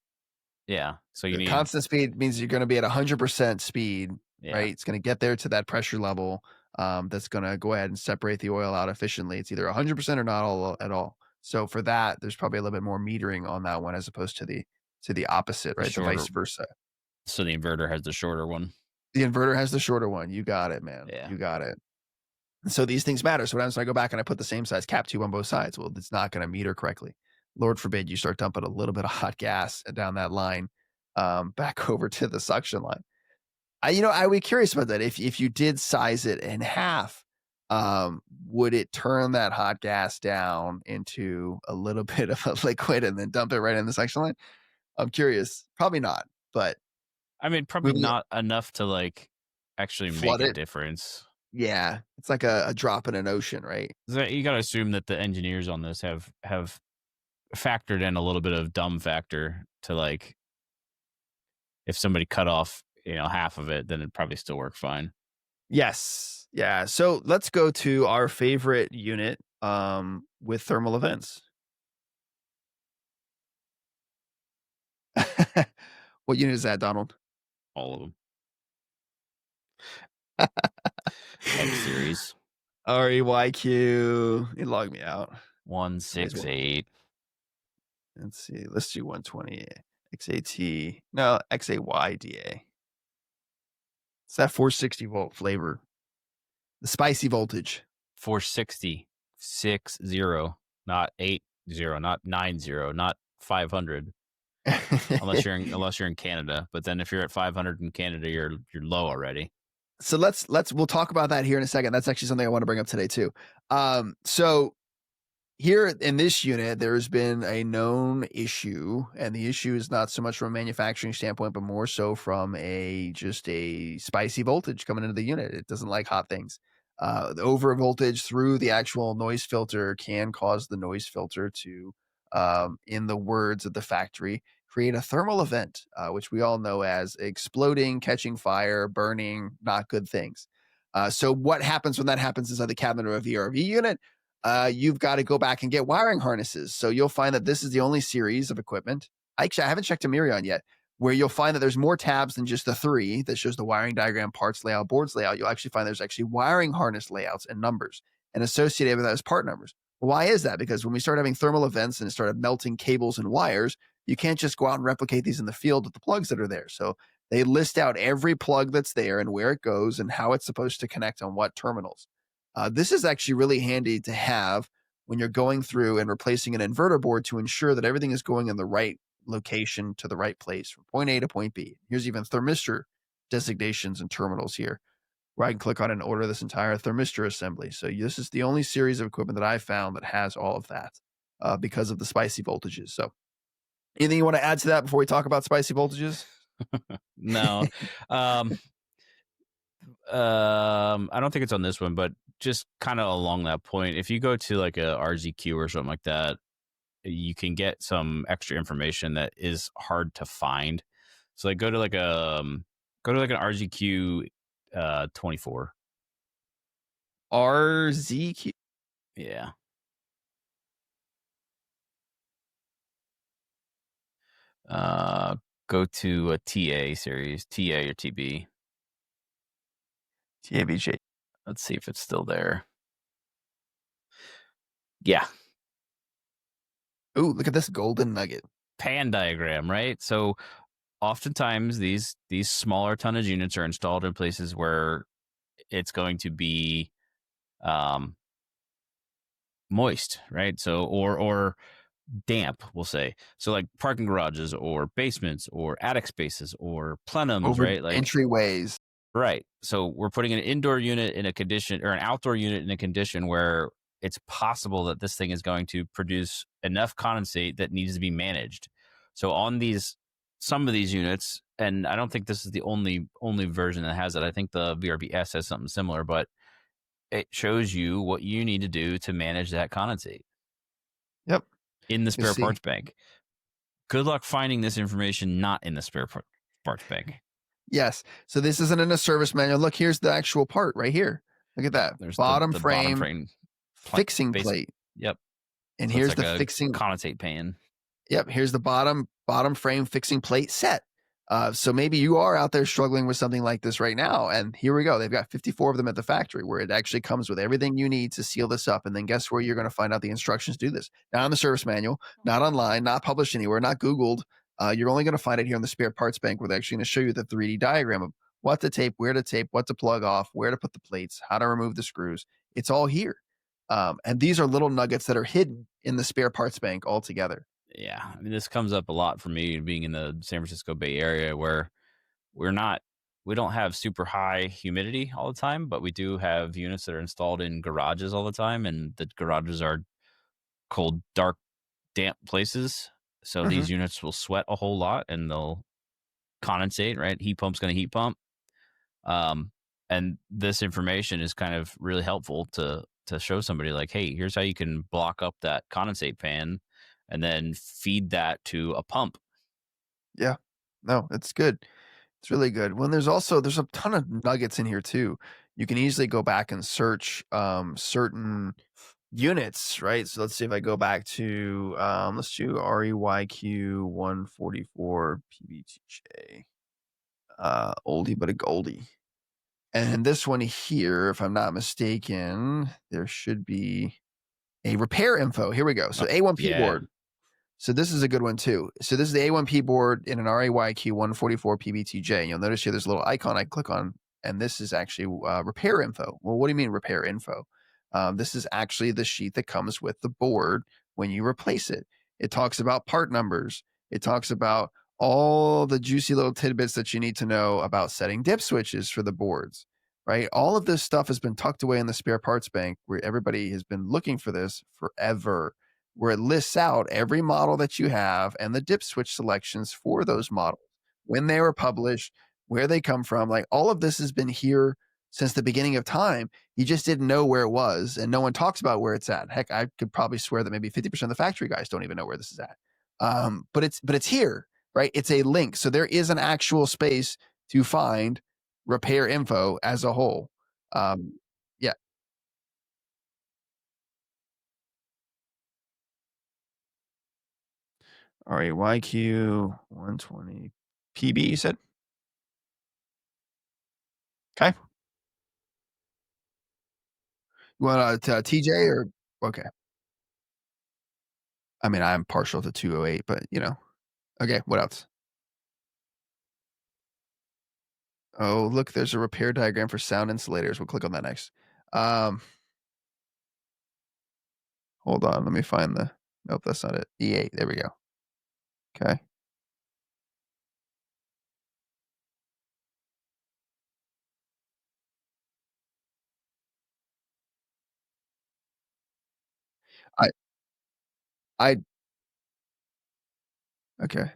Yeah. So you need Constant speed means you're going to be at 100% speed, yeah. right? It's going to get there to that pressure level that's going to go ahead and separate the oil out efficiently. It's either 100% or not all at all. So for that, there's probably a little bit more metering on that one as opposed to the opposite, right? The vice versa. So the inverter has the shorter one. The inverter has the shorter one. You got it, man. Yeah. You got it. And so these things matter. So what happens when I go back and I put the same size cap tube on both sides? Well, it's not going to meter correctly. Lord forbid you start dumping a little bit of hot gas down that line back over to the suction line. I would be curious about that. If you did size it in half, would it turn that hot gas down into a little bit of a liquid and then dump it right in the suction line? I'm curious. Probably not, but I mean, probably not enough to like actually make a difference. Yeah, it's like a drop in an ocean, right? You got to assume that the engineers on this have factored in a little bit of dumb factor to like, if somebody cut off, half of it, then it'd probably still work fine. Yes. Yeah. So let's go to our favorite unit with thermal events. What unit is that, Donald? All of them. X series. REYQ. It logged me out. 168. Let's see. Let's do 120. XAT. No, XAYDA. It's that 460 volt flavor. The spicy voltage. 460. 60. Not 80. Not 90. Not 500. unless you're in Canada. But then if you're at 500 in Canada, you're low already. So we'll talk about that here in a second. That's actually something I want to bring up today too. So here in this unit, there's been a known issue, and the issue is not so much from a manufacturing standpoint, but more so from just a spicy voltage coming into the unit. It doesn't like hot things. The over voltage through the actual noise filter can cause the noise filter to, in the words of the factory, create a thermal event, which we all know as exploding, catching fire, burning, not good things. So what happens when that happens inside the cabinet of a VRV unit? You've got to go back and get wiring harnesses. So you'll find that this is the only series of equipment. Actually, I haven't checked a Mirion yet, where you'll find that there's more tabs than just the 3 that shows the wiring diagram, parts layout, boards layout. You'll actually find there's actually wiring harness layouts and numbers, and associated with that is part numbers. Why is that? Because when we start having thermal events and it started melting cables and wires, you can't just go out and replicate these in the field with the plugs that are there. So they list out every plug that's there and where it goes and how it's supposed to connect on what terminals. This is actually really handy to have when you're going through and replacing an inverter board to ensure that everything is going in the right location to the right place from point A to point B. Here's even thermistor designations and terminals here, where I can click on and order this entire thermistor assembly. So this is the only series of equipment that I found that has all of that because of the spicy voltages. So anything you want to add to that before we talk about spicy voltages? No. I don't think it's on this one, but just kind of along that point, if you go to like a RZQ or something like that, you can get some extra information that is hard to find. So like go to like an RZQ 24. RZQ. Yeah. Go to a TA series, TA or TB. TABJ. Let's see if it's still there. Yeah. Ooh, look at this golden nugget. Pan diagram, right? So oftentimes these smaller tonnage units are installed in places where it's going to be moist, right? So or damp, we'll say. So like parking garages or basements or attic spaces or plenums, Over right? Like entryways. right. So we're putting an indoor unit in a condition or an outdoor unit in a condition where it's possible that this thing is going to produce enough condensate that needs to be managed. So on some of these units, and I don't think this is the only version that has it. I think the VRV-S has something similar, but it shows you what you need to do to manage that condensate. Yep. In the spare parts bank. Good luck finding this information not in the spare parts bank. Yes. So this isn't in a service manual. Look, here's the actual part right here. Look at that. There's bottom the frame, bottom frame fixing plate. Yep. And So here's it's like the a fixing condensate pan. Yep. Here's the bottom frame fixing plate set. So maybe you are out there struggling with something like this right now. And here we go. They've got 54 of them at the factory where it actually comes with everything you need to seal this up. And then guess where you're going to find out the instructions to do this? Not in the service manual, not online, not published anywhere, not Googled. You're only going to find it here in the spare parts bank where they're actually going to show you the 3D diagram of what to tape, where to tape, what to plug off, where to put the plates, how to remove the screws. It's all here. And these are little nuggets that are hidden in the spare parts bank altogether. Yeah. I mean, this comes up a lot for me being in the San Francisco Bay Area where we don't have super high humidity all the time, but we do have units that are installed in garages all the time. And the garages are cold, dark, damp places. So these units will sweat a whole lot and they'll condensate, right? Heat pump's going to heat pump. And this information is kind of really helpful to show somebody like, hey, here's how you can block up that condensate pan and then feed that to a pump. Yeah, no, it's good. It's really good. When there's a ton of nuggets in here too. You can easily go back and search certain units, right? So let's see if I go back to let's do REYQ 144 PBTJ. Oldie but a goldie. And this one here, if I'm not mistaken, there should be a repair info. Here we go. So A1P board. So this is a good one too. So this is the A1P board in an RAYQ 144 PBTJ. You'll notice here there's a little icon I click on, and this is actually repair info. Well, what do you mean repair info? This is actually the sheet that comes with the board when you replace it. It talks about part numbers. It talks about all the juicy little tidbits that you need to know about setting dip switches for the boards, right? All of this stuff has been tucked away in the spare parts bank where everybody has been looking for this forever, where it lists out every model that you have and the dip switch selections for those models, when they were published, where they come from. Like all of this has been here since the beginning of time. You just didn't know where it was, and no one talks about where it's at. Heck, I could probably swear that maybe 50% of the factory guys don't even know where this is at. But it's here, right? It's a link. So there is an actual space to find repair info as a whole. Yeah. RAYQ 120 PB, you said? Okay. You want TJ or okay. I mean, I'm partial to 208, but okay. What else? Oh, look, there's a repair diagram for sound insulators. We'll click on that next. Um, Hold on. Let me find the. Nope, that's not it. E8. There we go. Okay. I I okay.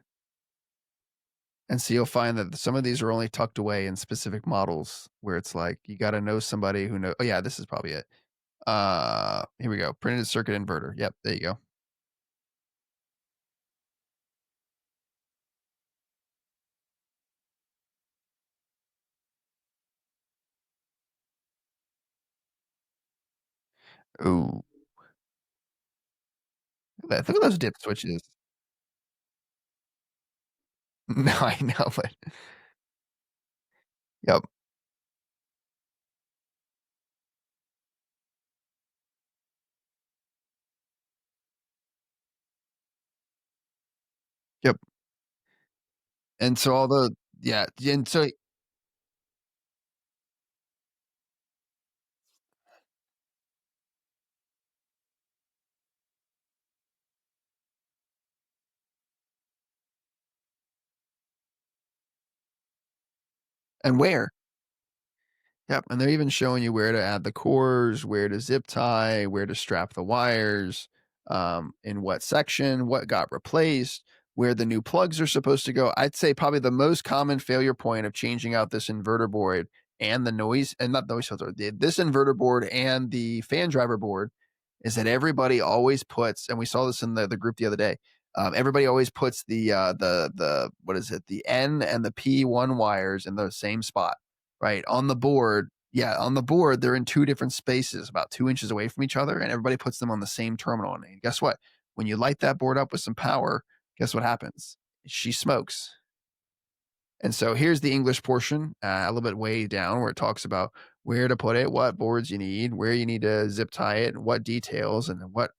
And so you'll find that some of these are only tucked away in specific models where it's like you got to know somebody who know. Oh yeah, this is probably it. Here we go. Printed circuit inverter. Yep, there you go. Ooh, look at those dip switches. No, I know, but yep, yep. And so all the yeah, and so and where? Yep, and they're even showing you where to add the cores, where to zip tie, where to strap the wires, in what section, what got replaced, where the new plugs are supposed to go. I'd say probably the most common failure point of changing out this inverter board and the noise, and not noise filter, this inverter board and the fan driver board is that everybody always puts, and we saw this in the group the other day. Everybody always puts the what is it, the N and the P1 wires in the same spot, right? On the board, yeah, on the board, they're in two different spaces, about 2 inches away from each other, and everybody puts them on the same terminal. And guess what? When you light that board up with some power, guess what happens? She smokes. And so here's the English portion, a little bit way down where it talks about where to put it, what boards you need, where you need to zip tie it, and what details, and what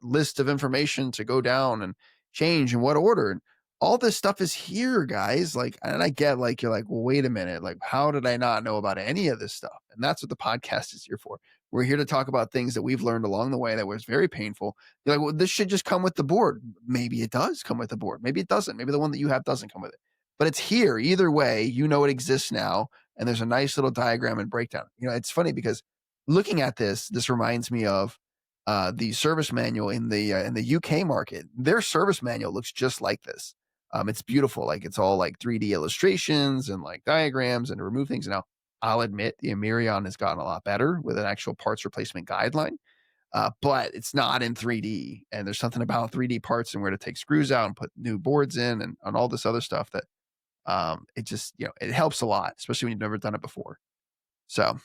list of information to go down and change in what order. And all this stuff is here, guys. Like, and I get like you're like, well, wait a minute, like, how did I not know about any of this stuff? And that's what the podcast is here for. We're here to talk about things that we've learned along the way that was very painful. You're like, well, this should just come with the board. Maybe it does come with the board. Maybe it doesn't. Maybe the one that you have doesn't come with it, but it's here either way. It exists now, and there's a nice little diagram and breakdown. It's funny because looking at this reminds me of the service manual in the UK market. Their service manual looks just like this. It's beautiful, like it's all like 3D illustrations and like diagrams and to remove things. Now, I'll admit the Amirion has gotten a lot better with an actual parts replacement guideline, but it's not in 3D. And there's something about 3D parts and where to take screws out and put new boards in and all this other stuff that it just, it helps a lot, especially when you've never done it before. So,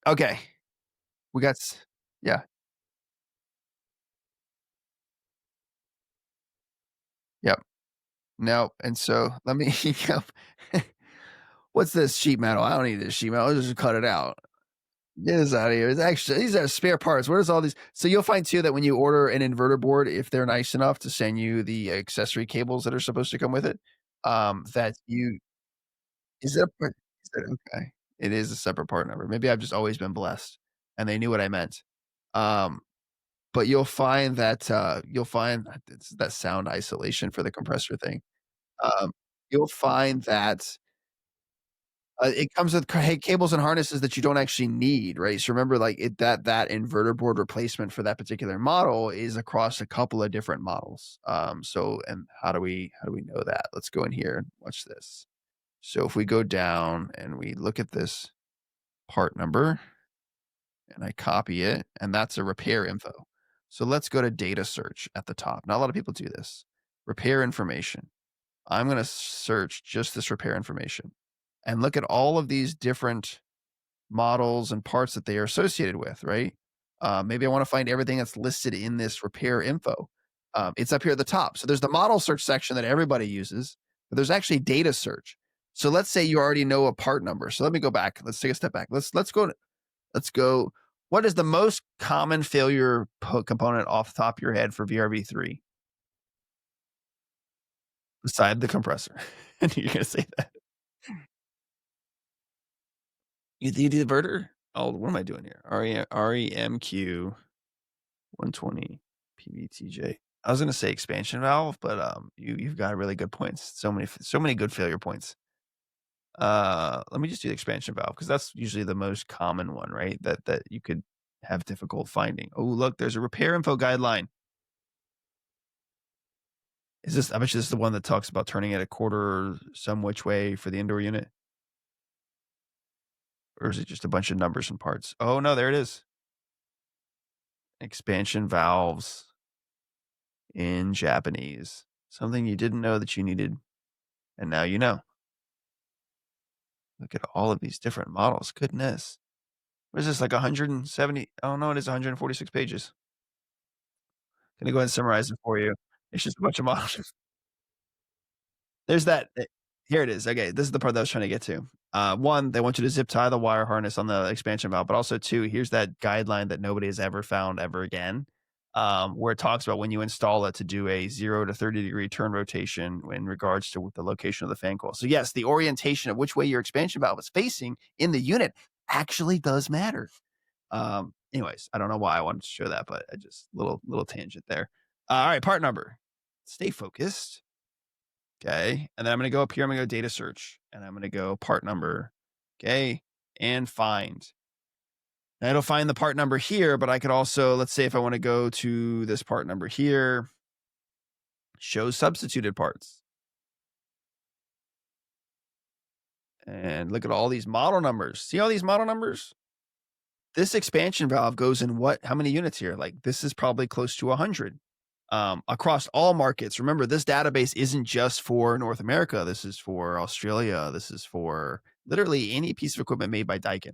okay, we got, yeah. Yep. No, and so let me yep. What's this sheet metal? I don't need this sheet metal. I'll just cut it out. Get this out of here. It's actually these are spare parts. Where's all these? So you'll find too that when you order an inverter board, if they're nice enough to send you the accessory cables that are supposed to come with it, that you is it a part is it okay. It is a separate part number. Maybe I've just always been blessed and they knew what I meant. Um, but you'll find it's that sound isolation for the compressor thing. Um, you'll find that it comes with cables and harnesses that you don't actually need, right? So remember, like that inverter board replacement for that particular model is across a couple of different models. So and how do we know that? Let's go in here and watch this. So if we go down and we look at this part number and I copy it, and that's a repair info. So let's go to data search at the top. Not a lot of people do this. Repair information. I'm going to search just this repair information and look at all of these different models and parts that they are associated with, right? Maybe I want to find everything that's listed in this repair info. It's up here at the top. So there's the model search section that everybody uses, but there's actually data search. So let's say you already know a part number. So let me go back. Let's take a step back. Let's go. What is the most common failure component off the top of your head for VRV3 beside the compressor? You're gonna say that. You do the inverter? Oh, what am I doing here? REMQ 120 PVTJ. I was gonna say expansion valve, but you've got really good points. So many good failure points. Let me just do the expansion valve because that's usually the most common one, right? That you could have difficult finding. Oh, look, there's a repair info guideline. Is this? I bet you this is the one that talks about turning it a quarter some which way for the indoor unit, or is it just a bunch of numbers and parts? Oh no, there it is. Expansion valves in Japanese. Something you didn't know that you needed, and now you know. Look at all of these different models. Goodness. What is this, like 170? Oh, no, it is 146 pages. Gonna go ahead and summarize it for you. It's just a bunch of models. There's that here it is. Okay, this is the part that I was trying to get to. 1, they want you to zip tie the wire harness on the expansion valve, but also 2, here's that guideline that nobody has ever found ever again, where it talks about when you install it to do a 0 to 30-degree turn rotation in regards to the location of the fan coil. So yes, the orientation of which way your expansion valve is facing in the unit actually does matter. Anyways, I don't know why I wanted to show that, but I just little tangent there. All right, part number. Stay focused. Okay. And then I'm going to go up here. I'm going to go data search and I'm going to go part number. Okay. And find. Now it'll find the part number here, but I could also, let's say if I want to go to this part number here, show substituted parts. And look at all these model numbers. See all these model numbers? This expansion valve goes in how many units here? Like this is probably close to 100. Across all markets. Remember, this database isn't just for North America. This is for Australia. This is for literally any piece of equipment made by Daikin.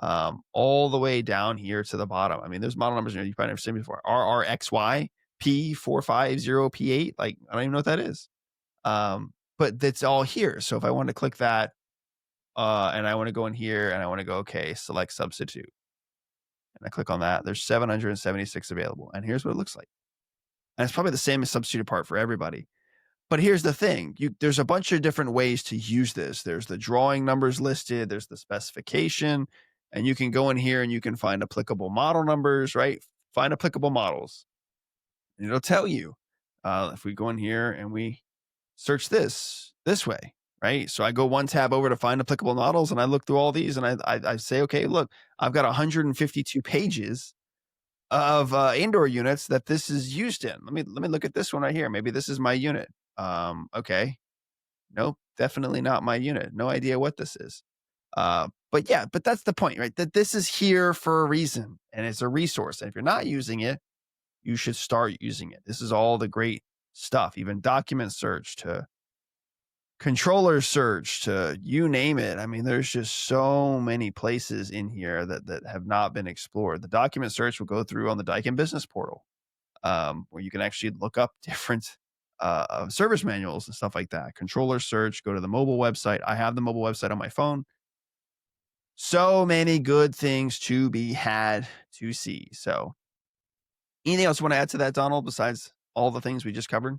All the way down here to the bottom. I mean, there's model numbers you've probably never seen before. RRXY P450P8. Like, I don't even know what that is. But that's all here. So if I want to click that, and I want to go in here and I want to go, okay, select substitute. And I click on that. There's 776 available. And here's what it looks like. And it's probably the same as substitute part for everybody. But here's the thing. There's a bunch of different ways to use this. There's the drawing numbers listed. There's the specification. And you can go in here and you can find applicable model numbers, right? Find applicable models. And it'll tell you. If we go in here and we search this way, right? So I go one tab over to find applicable models and I look through all these and I say, okay, look, I've got 152 pages of indoor units that this is used in. Let me look at this one right here. Maybe this is my unit. Okay. Nope, definitely not my unit. No idea what this is. But that's the point, right? That this is here for a reason and it's a resource. And if you're not using it, you should start using it. This is all the great stuff, even document search to controller search to you name it. I mean, there's just so many places in here that have not been explored. The document search will go through on the Daikin business portal, where you can actually look up different service manuals and stuff like that. Controller search, go to the mobile website. I have the mobile website on my phone. So many good things to be had to see. So, anything else you want to add to that, Donald, besides all the things we just covered?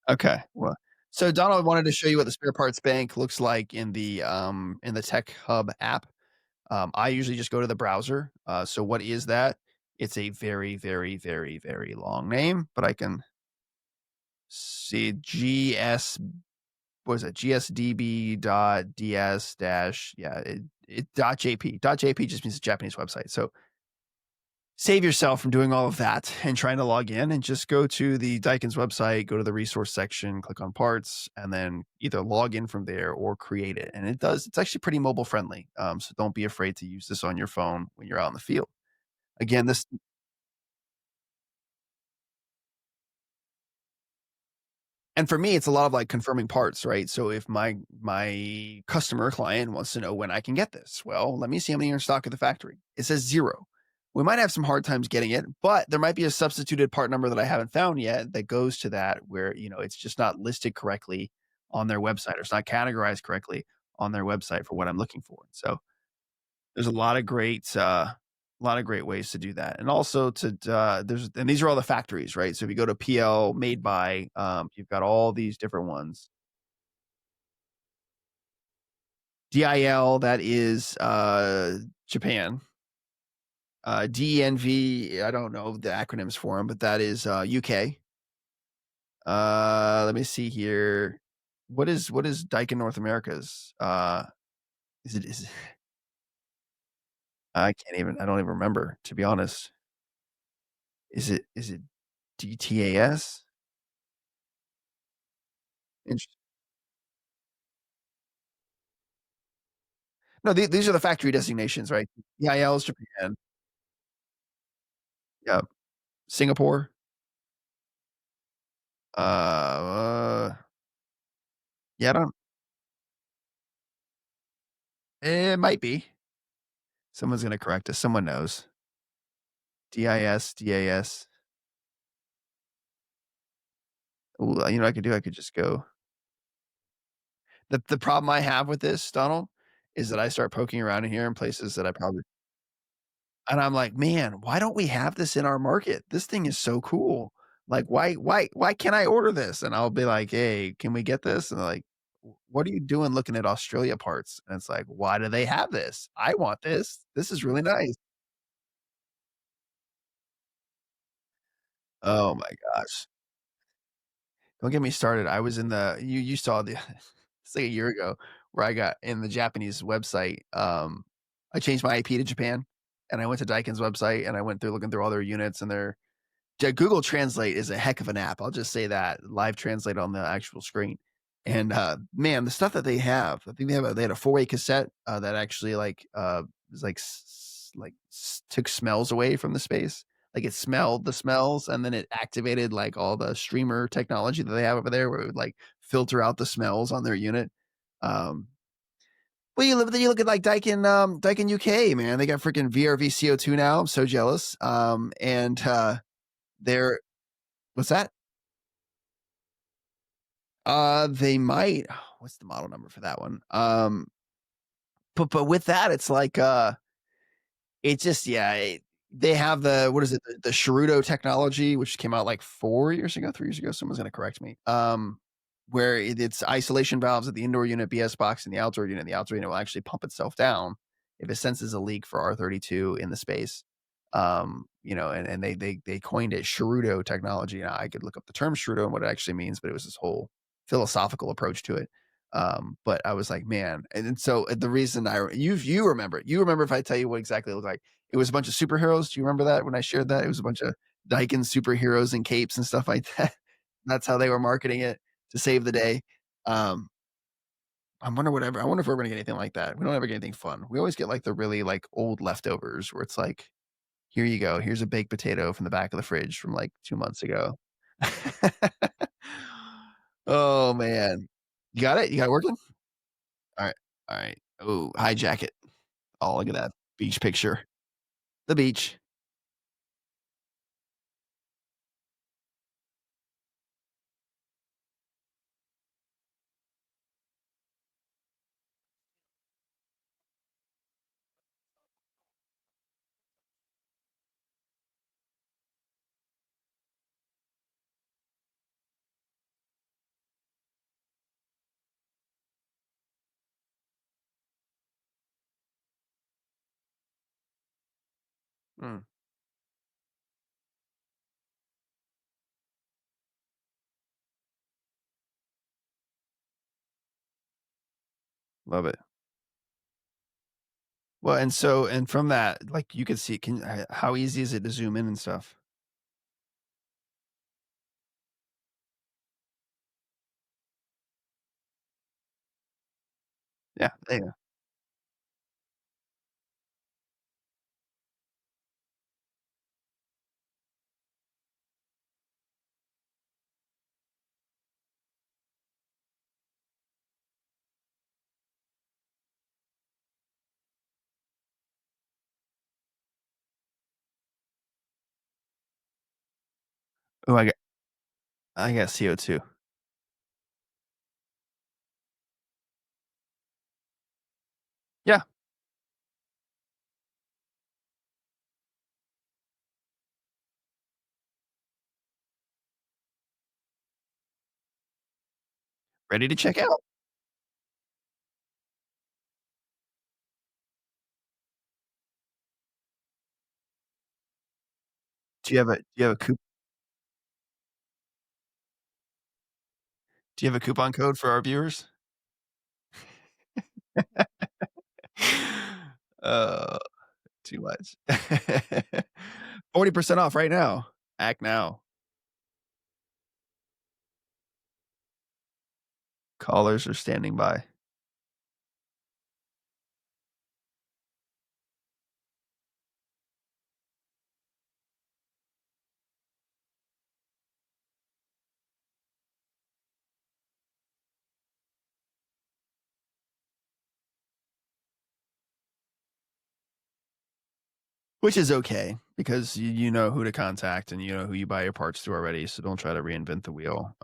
Okay. Well, so Donald wanted to show you what the spare parts bank looks like in the Tech Hub app. I usually just go to the browser. So what is that? It's a very, very, very, very long name, but I can see GS, what is it? GSDB dot DS dash, yeah, it dot JP. Dot JP just means a Japanese website. So save yourself from doing all of that and trying to log in and just go to the Daikin's website, go to the resource section, click on parts, and then either log in from there or create it. And it's actually pretty mobile friendly. So don't be afraid to use this on your phone when you're out in the field. Again, this and for me, it's a lot of like confirming parts, right? So if my customer client wants to know when I can get this, well, let me see how many are in stock at the factory. It says zero. We might have some hard times getting it, but there might be a substituted part number that I haven't found yet that goes to that where it's just not listed correctly on their website or it's not categorized correctly on their website for what I'm looking for. So there's a lot of great ways to do that, and also and these are all the factories, right? So if you go to PL made by, you've got all these different ones. DIL, that is Japan. DENV, I don't know the acronyms for them, but that is UK. Let me see here. What is Daikin North America's? Is it I don't even remember, to be honest. Is it DTAS? Interest No, these are the factory designations, right? EIL is Japan. Yep. Singapore. Yeah, I don't it might be. Someone's gonna correct us. Someone knows. DIS, DAS. Ooh, you know what I could do? I could just go the problem I have with this, Donald, is that I start poking around in here in places that I probably and I'm like, "Man, why don't we have this in our market? This thing is so cool. Like, why can't I order this?" And I'll be like, "Hey, can we get this?" And they're like, What are you doing looking at Australia parts?" And it's like, "Why do they have this? I want this. This is really nice." Oh my gosh. Don't get me started. I was in the you saw the it's like a year ago where I got in the Japanese website, I changed my IP to Japan, and I went to Daikin's website, and I went through looking through all their units and their yeah, Google Translate is a heck of an app. I'll just say that. Live translate on the actual screen. And, man, the stuff that they have, I think they had a four-way cassette, that actually, was took smells away from the space. Like, it smelled the smells, and then it activated, like, all the streamer technology that they have over there where it would, like, filter out the smells on their unit. Um, well, then you look at, like, Daikin UK, man. They got freaking VRV CO2 now. I'm so jealous. They're what's that? They might what's the model number for that one? But with that, it's like, it just yeah, they have the what is it? The Sharudo technology, which came out like 4 years ago, 3 years ago. Someone's gonna correct me. Where it's isolation valves at the indoor unit, BS box in the outdoor unit. The outdoor unit will actually pump itself down if it senses a leak for R32 in the space. And they coined it Sharudo technology. Now I could look up the term Sharudo and what it actually means, but it was this whole philosophical approach to it. But I was like, man, and then so the reason you remember if I tell you what exactly it looked like. It was a bunch of superheroes. Do you remember that when I shared that? It was a bunch of Daikin superheroes and capes and stuff like that. That's how they were marketing it to save the day. Um, I wonder if we're gonna get anything like that. We don't ever get anything fun. We always get like the really like old leftovers where it's like, here you go. Here's a baked potato from the back of the fridge from like 2 months ago. Oh man. You got it? You got it working? All right. All right. Oh, hijack it. Oh, look at that beach picture. The beach. Mm, love it. Well, and from that, like, you could see how easy is it to zoom in and stuff? Yeah, yeah. Oh, I got CO2. Yeah, ready to check out. Do you have a coupon code for our viewers? Uh, too much. 40% off right now. Act now. Callers are standing by. Which is okay because you know who to contact and you know who you buy your parts through already, so don't try to reinvent the wheel.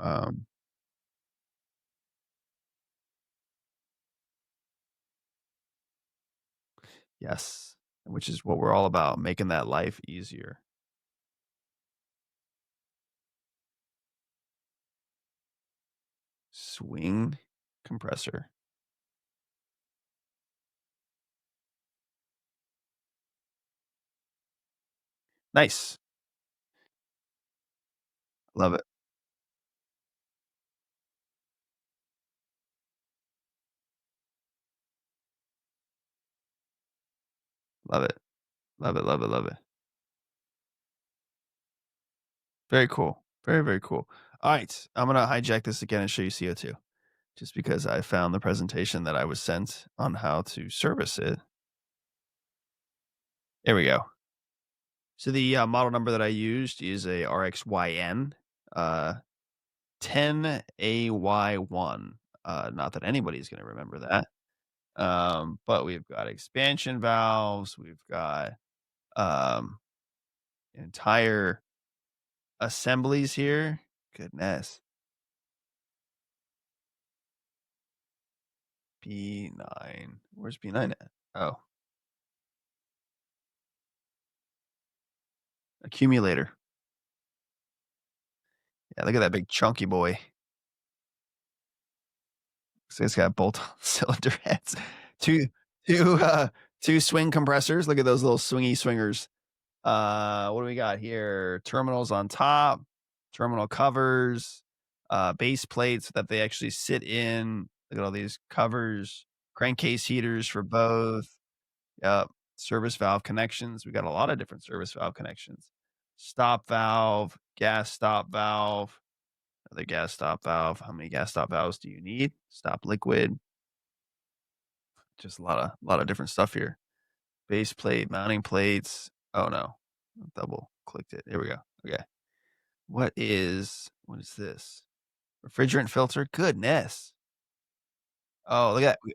Yes, which is what we're all about, making that life easier. Swing compressor. Nice. Love it. Love it. Love it, love it, love it. Very cool. Very, very cool. Alright, I'm gonna hijack this again and show you CO2, just because I found the presentation that I was sent on how to service it. There we go. So the, model number that I used is a RXYN, uh, 10AY1. Not that anybody's gonna remember that. But we've got expansion valves, we've got, um, entire assemblies here. Goodness. B9. Where's B9 at? Oh, accumulator. Yeah, look at that big chunky boy. So it's got bolt-on cylinder heads. 2 2, 2 swing compressors. Look at those little swingy swingers. What do we got here? Terminals on top, terminal covers, base plates that they actually sit in. Look at all these covers, crankcase heaters for both. Yep. Service valve connections. We got a lot of different service valve connections. Stop valve, gas stop valve, another gas stop valve. How many gas stop valves do you need? Stop liquid. Just a lot of different stuff here. Base plate, mounting plates. Oh no. Double clicked it. Here we go. Okay. What is this? Refrigerant filter? Goodness. Oh, look at that.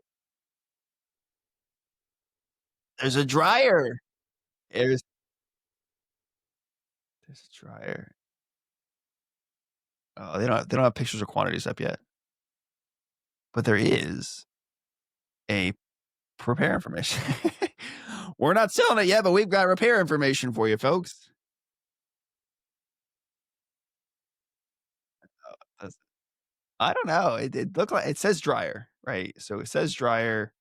There's a dryer. There's there's a dryer. Oh, they don't have pictures or quantities up yet, but there is a repair information. We're not selling it yet, but we've got repair information for you, folks. That's I don't know. It looked like it says dryer, right? So it says dryer.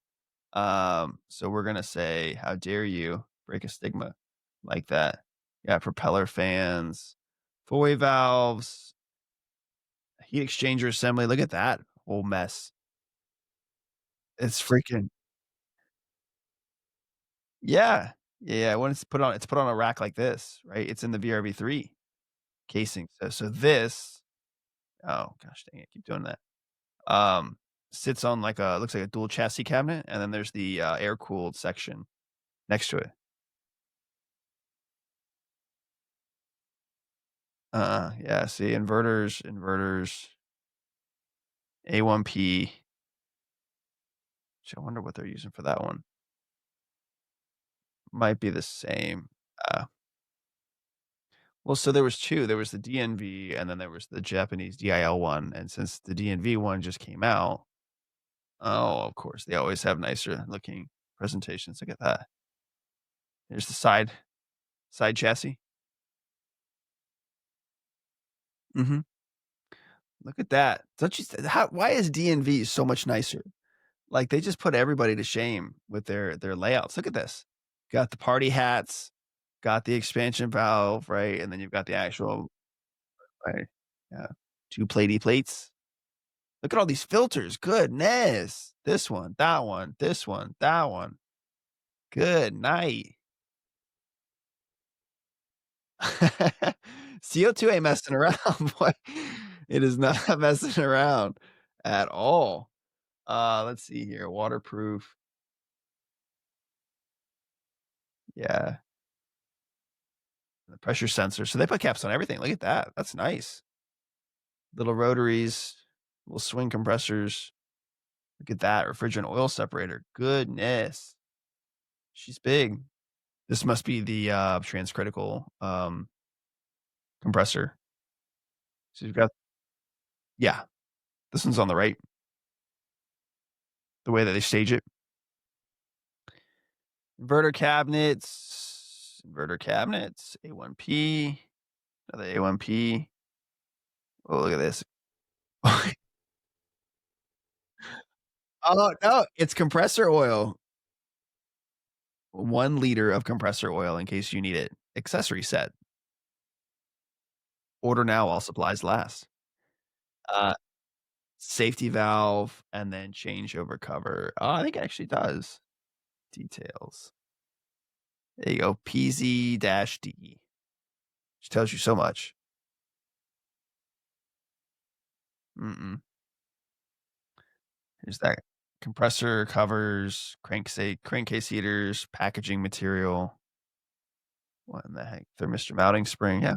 So we're gonna say, "How dare you break a stigma like that?" Yeah, propeller fans, four-way valves, heat exchanger assembly. Look at that whole mess. It's freaking yeah. Yeah, when it's put on a rack like this, right? It's in the VRV3 casing. So this oh gosh dang it, keep doing that. Um, sits on like a looks like a dual chassis cabinet, and then there's the, air-cooled section next to it. Yeah, see, inverters, A1P, which I wonder what they're using for that one. Might be the same. Uh, well, so there was 2. There was the DNV, and then there was the Japanese DIL one, and since the DNV one just came out oh, of course, they always have nicer looking presentations. Look at that. There's the side chassis. Mhm. Look at that. Don't you how why is DNV so much nicer? Like, they just put everybody to shame with their layouts. Look at this. Got the party hats, got the expansion valve, right? And then you've got the actual right, yeah, 2 platey plates. Look at all these filters, goodness. This one, that one, this one, that one. Good night. CO2 ain't messing around, boy. It is not messing around at all. Let's see here, waterproof. Yeah, the pressure sensor. So they put caps on everything. Look at that. That's nice. Little rotaries, little swing compressors. Look at that refrigerant oil separator. Goodness. She's big. This must be the, transcritical, compressor. So you've got yeah, this one's on the right, the way that they stage it. Inverter cabinets, A1P, another A1P. Oh, look at this. Oh, no, it's compressor oil. 1 liter of compressor oil in case you need it. Accessory set. Order now while supplies last. Uh, safety valve and then changeover cover. Oh, I think it actually does. Details. There you go. PZ-D, which tells you so much. Mm-mm. Here's that compressor covers, crankcase heaters, packaging material. What in the heck? Thermistor mounting spring. Yeah.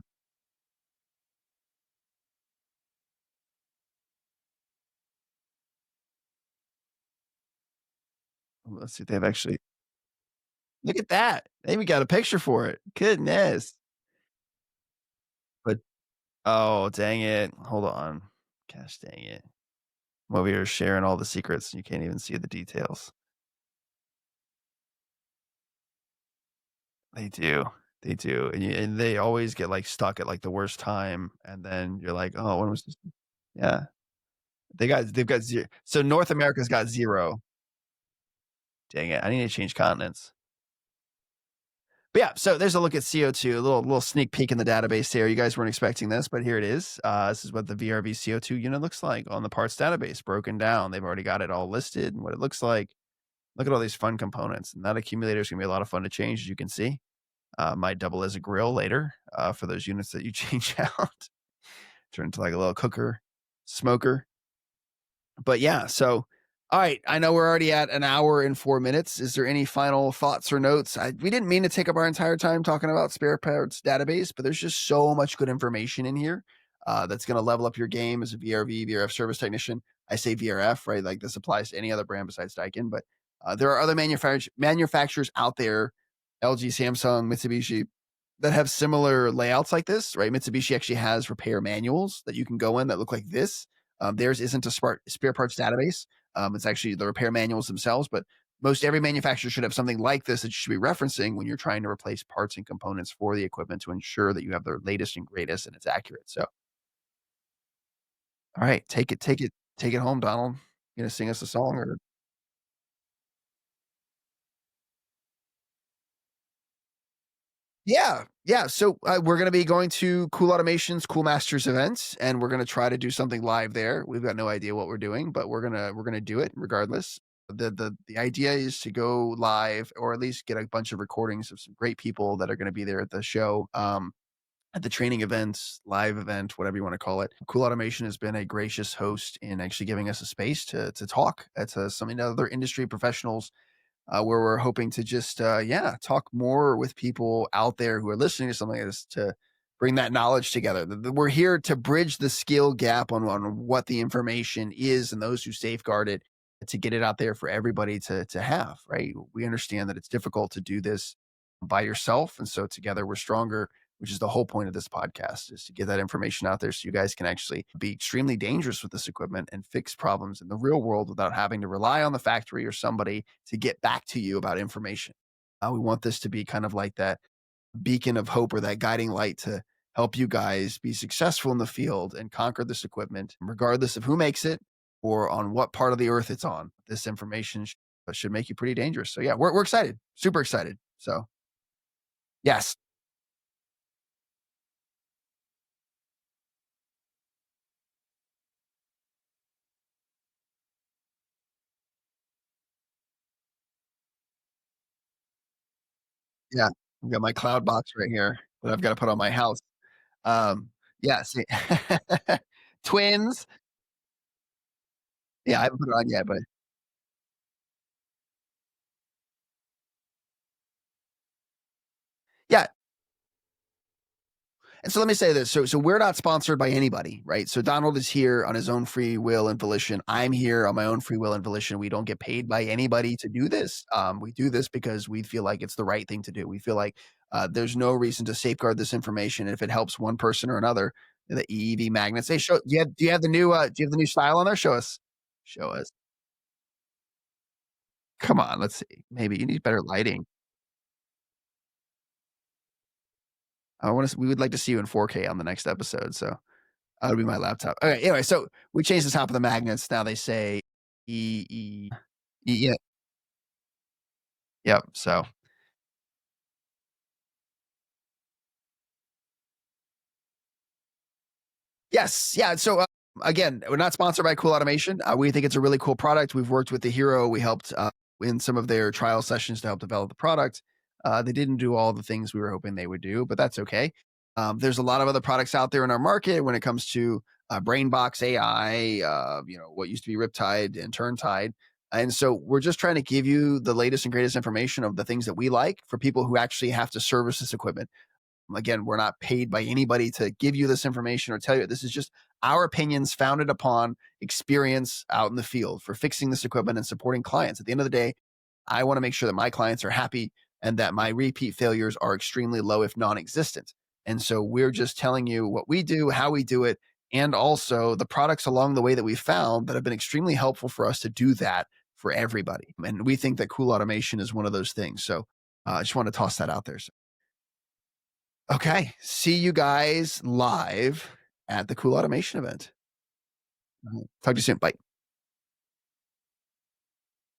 Let's see if they've actually look at that. They even got a picture for it. Goodness. But oh, dang it. Hold on. Gosh dang it. I'm over here sharing all the secrets. You can't even see the details. They do. They do. And they always get like stuck at like the worst time. And then you're like, oh, when was this? Yeah. They've got 0. So North America's got 0. Dang it. I need to change continents. But yeah, so there's a look at CO2, a little sneak peek in the database here. You guys weren't expecting this, but here it is. This is what the VRV CO2 unit looks like on the parts database, broken down. They've already got it all listed and what it looks like. Look at all these fun components. And that accumulator is going to be a lot of fun to change, as you can see. Might double as a grill later for those units that you change out. Turn into like a little cooker, smoker. But yeah, so all right, I know we're already at an hour and 4 minutes. Is there any final thoughts or notes? We didn't mean to take up our entire time talking about spare parts database, but there's just so much good information in here that's going to level up your game as a VRV, VRF service technician. I say VRF, right? Like this applies to any other brand besides Daikin, but There are other manufacturers out there, LG, Samsung, Mitsubishi, that have similar layouts like this, right? Mitsubishi actually has repair manuals that you can go in that look like this. Theirs isn't a spare parts database. It's actually the repair manuals themselves, but most every manufacturer should have something like this that you should be referencing when you're trying to replace parts and components for the equipment to ensure that you have the latest and greatest and it's accurate. So, all right, take it home, Donald. You gonna sing us a song or? Yeah, yeah. So we're going to be going to Cool Automation's Cool Masters events, and we're going to try to do something live there. We've got no idea what we're doing, but we're gonna do it regardless. The idea is to go live, or at least get a bunch of recordings of some great people that are going to be there at the show. At the training events, live event, whatever you want to call it. Cool Automation has been a gracious host in actually giving us a space to talk to some other industry professionals, where we're hoping to just yeah, talk more with people out there who are listening to something like this to bring that knowledge together. We're here to bridge the skill gap on what the information is and those who safeguard it, to get it out there for everybody to have. Right? We understand that it's difficult to do this by yourself, and so together we're stronger. Which is the whole point of this podcast, is to get that information out there so you guys can actually be extremely dangerous with this equipment and fix problems in the real world without having to rely on the factory or somebody to get back to you about information. We want this to be kind of like that beacon of hope or that guiding light to help you guys be successful in the field and conquer this equipment, regardless of who makes it or on what part of the earth it's on. This information should make you pretty dangerous. So yeah, we're excited, super excited. So yes, yeah, I've got my cloud box right here that I've got to put on my house. Yeah, see, twins. Yeah, I haven't put it on yet, but yeah. And so let me say this. So we're not sponsored by anybody, right? So Donald is here on his own free will and volition. I'm here on my own free will and volition. We don't get paid by anybody to do this. We do this because we feel like it's the right thing to do. We feel like there's no reason to safeguard this information. And if it helps one person or another, the EEV magnets. Hey, show. Do you have the new? Do you have the new style on there? Show us. Show us. Come on. Let's see. Maybe you need better lighting. I want to. We would like to see you in 4K on the next episode. So that'll be my laptop. Okay. Anyway, so we changed the top of the magnets. Now they say yeah, yep. So yes, yeah. So again, we're not sponsored by Cool Automation. We think it's a really cool product. We've worked with the Hero. We helped in some of their trial sessions to help develop the product. They didn't do all the things we were hoping they would do, but that's okay. There's a lot of other products out there in our market when it comes to BrainBox AI, what used to be Riptide and Turntide. And so we're just trying to give you the latest and greatest information of the things that we like for people who actually have to service this equipment. Again, we're not paid by anybody to give you this information or tell you. This is just our opinions founded upon experience out in the field for fixing this equipment and supporting clients. At the end of the day, I want to make sure that my clients are happy and that my repeat failures are extremely low, if non existent. And so we're just telling you what we do, how we do it, and also the products along the way that we found that have been extremely helpful for us to do that for everybody. And we think that Cool Automation is one of those things. So I just want to toss that out there. So, okay. See you guys live at the Cool Automation event. Talk to you soon. Bye.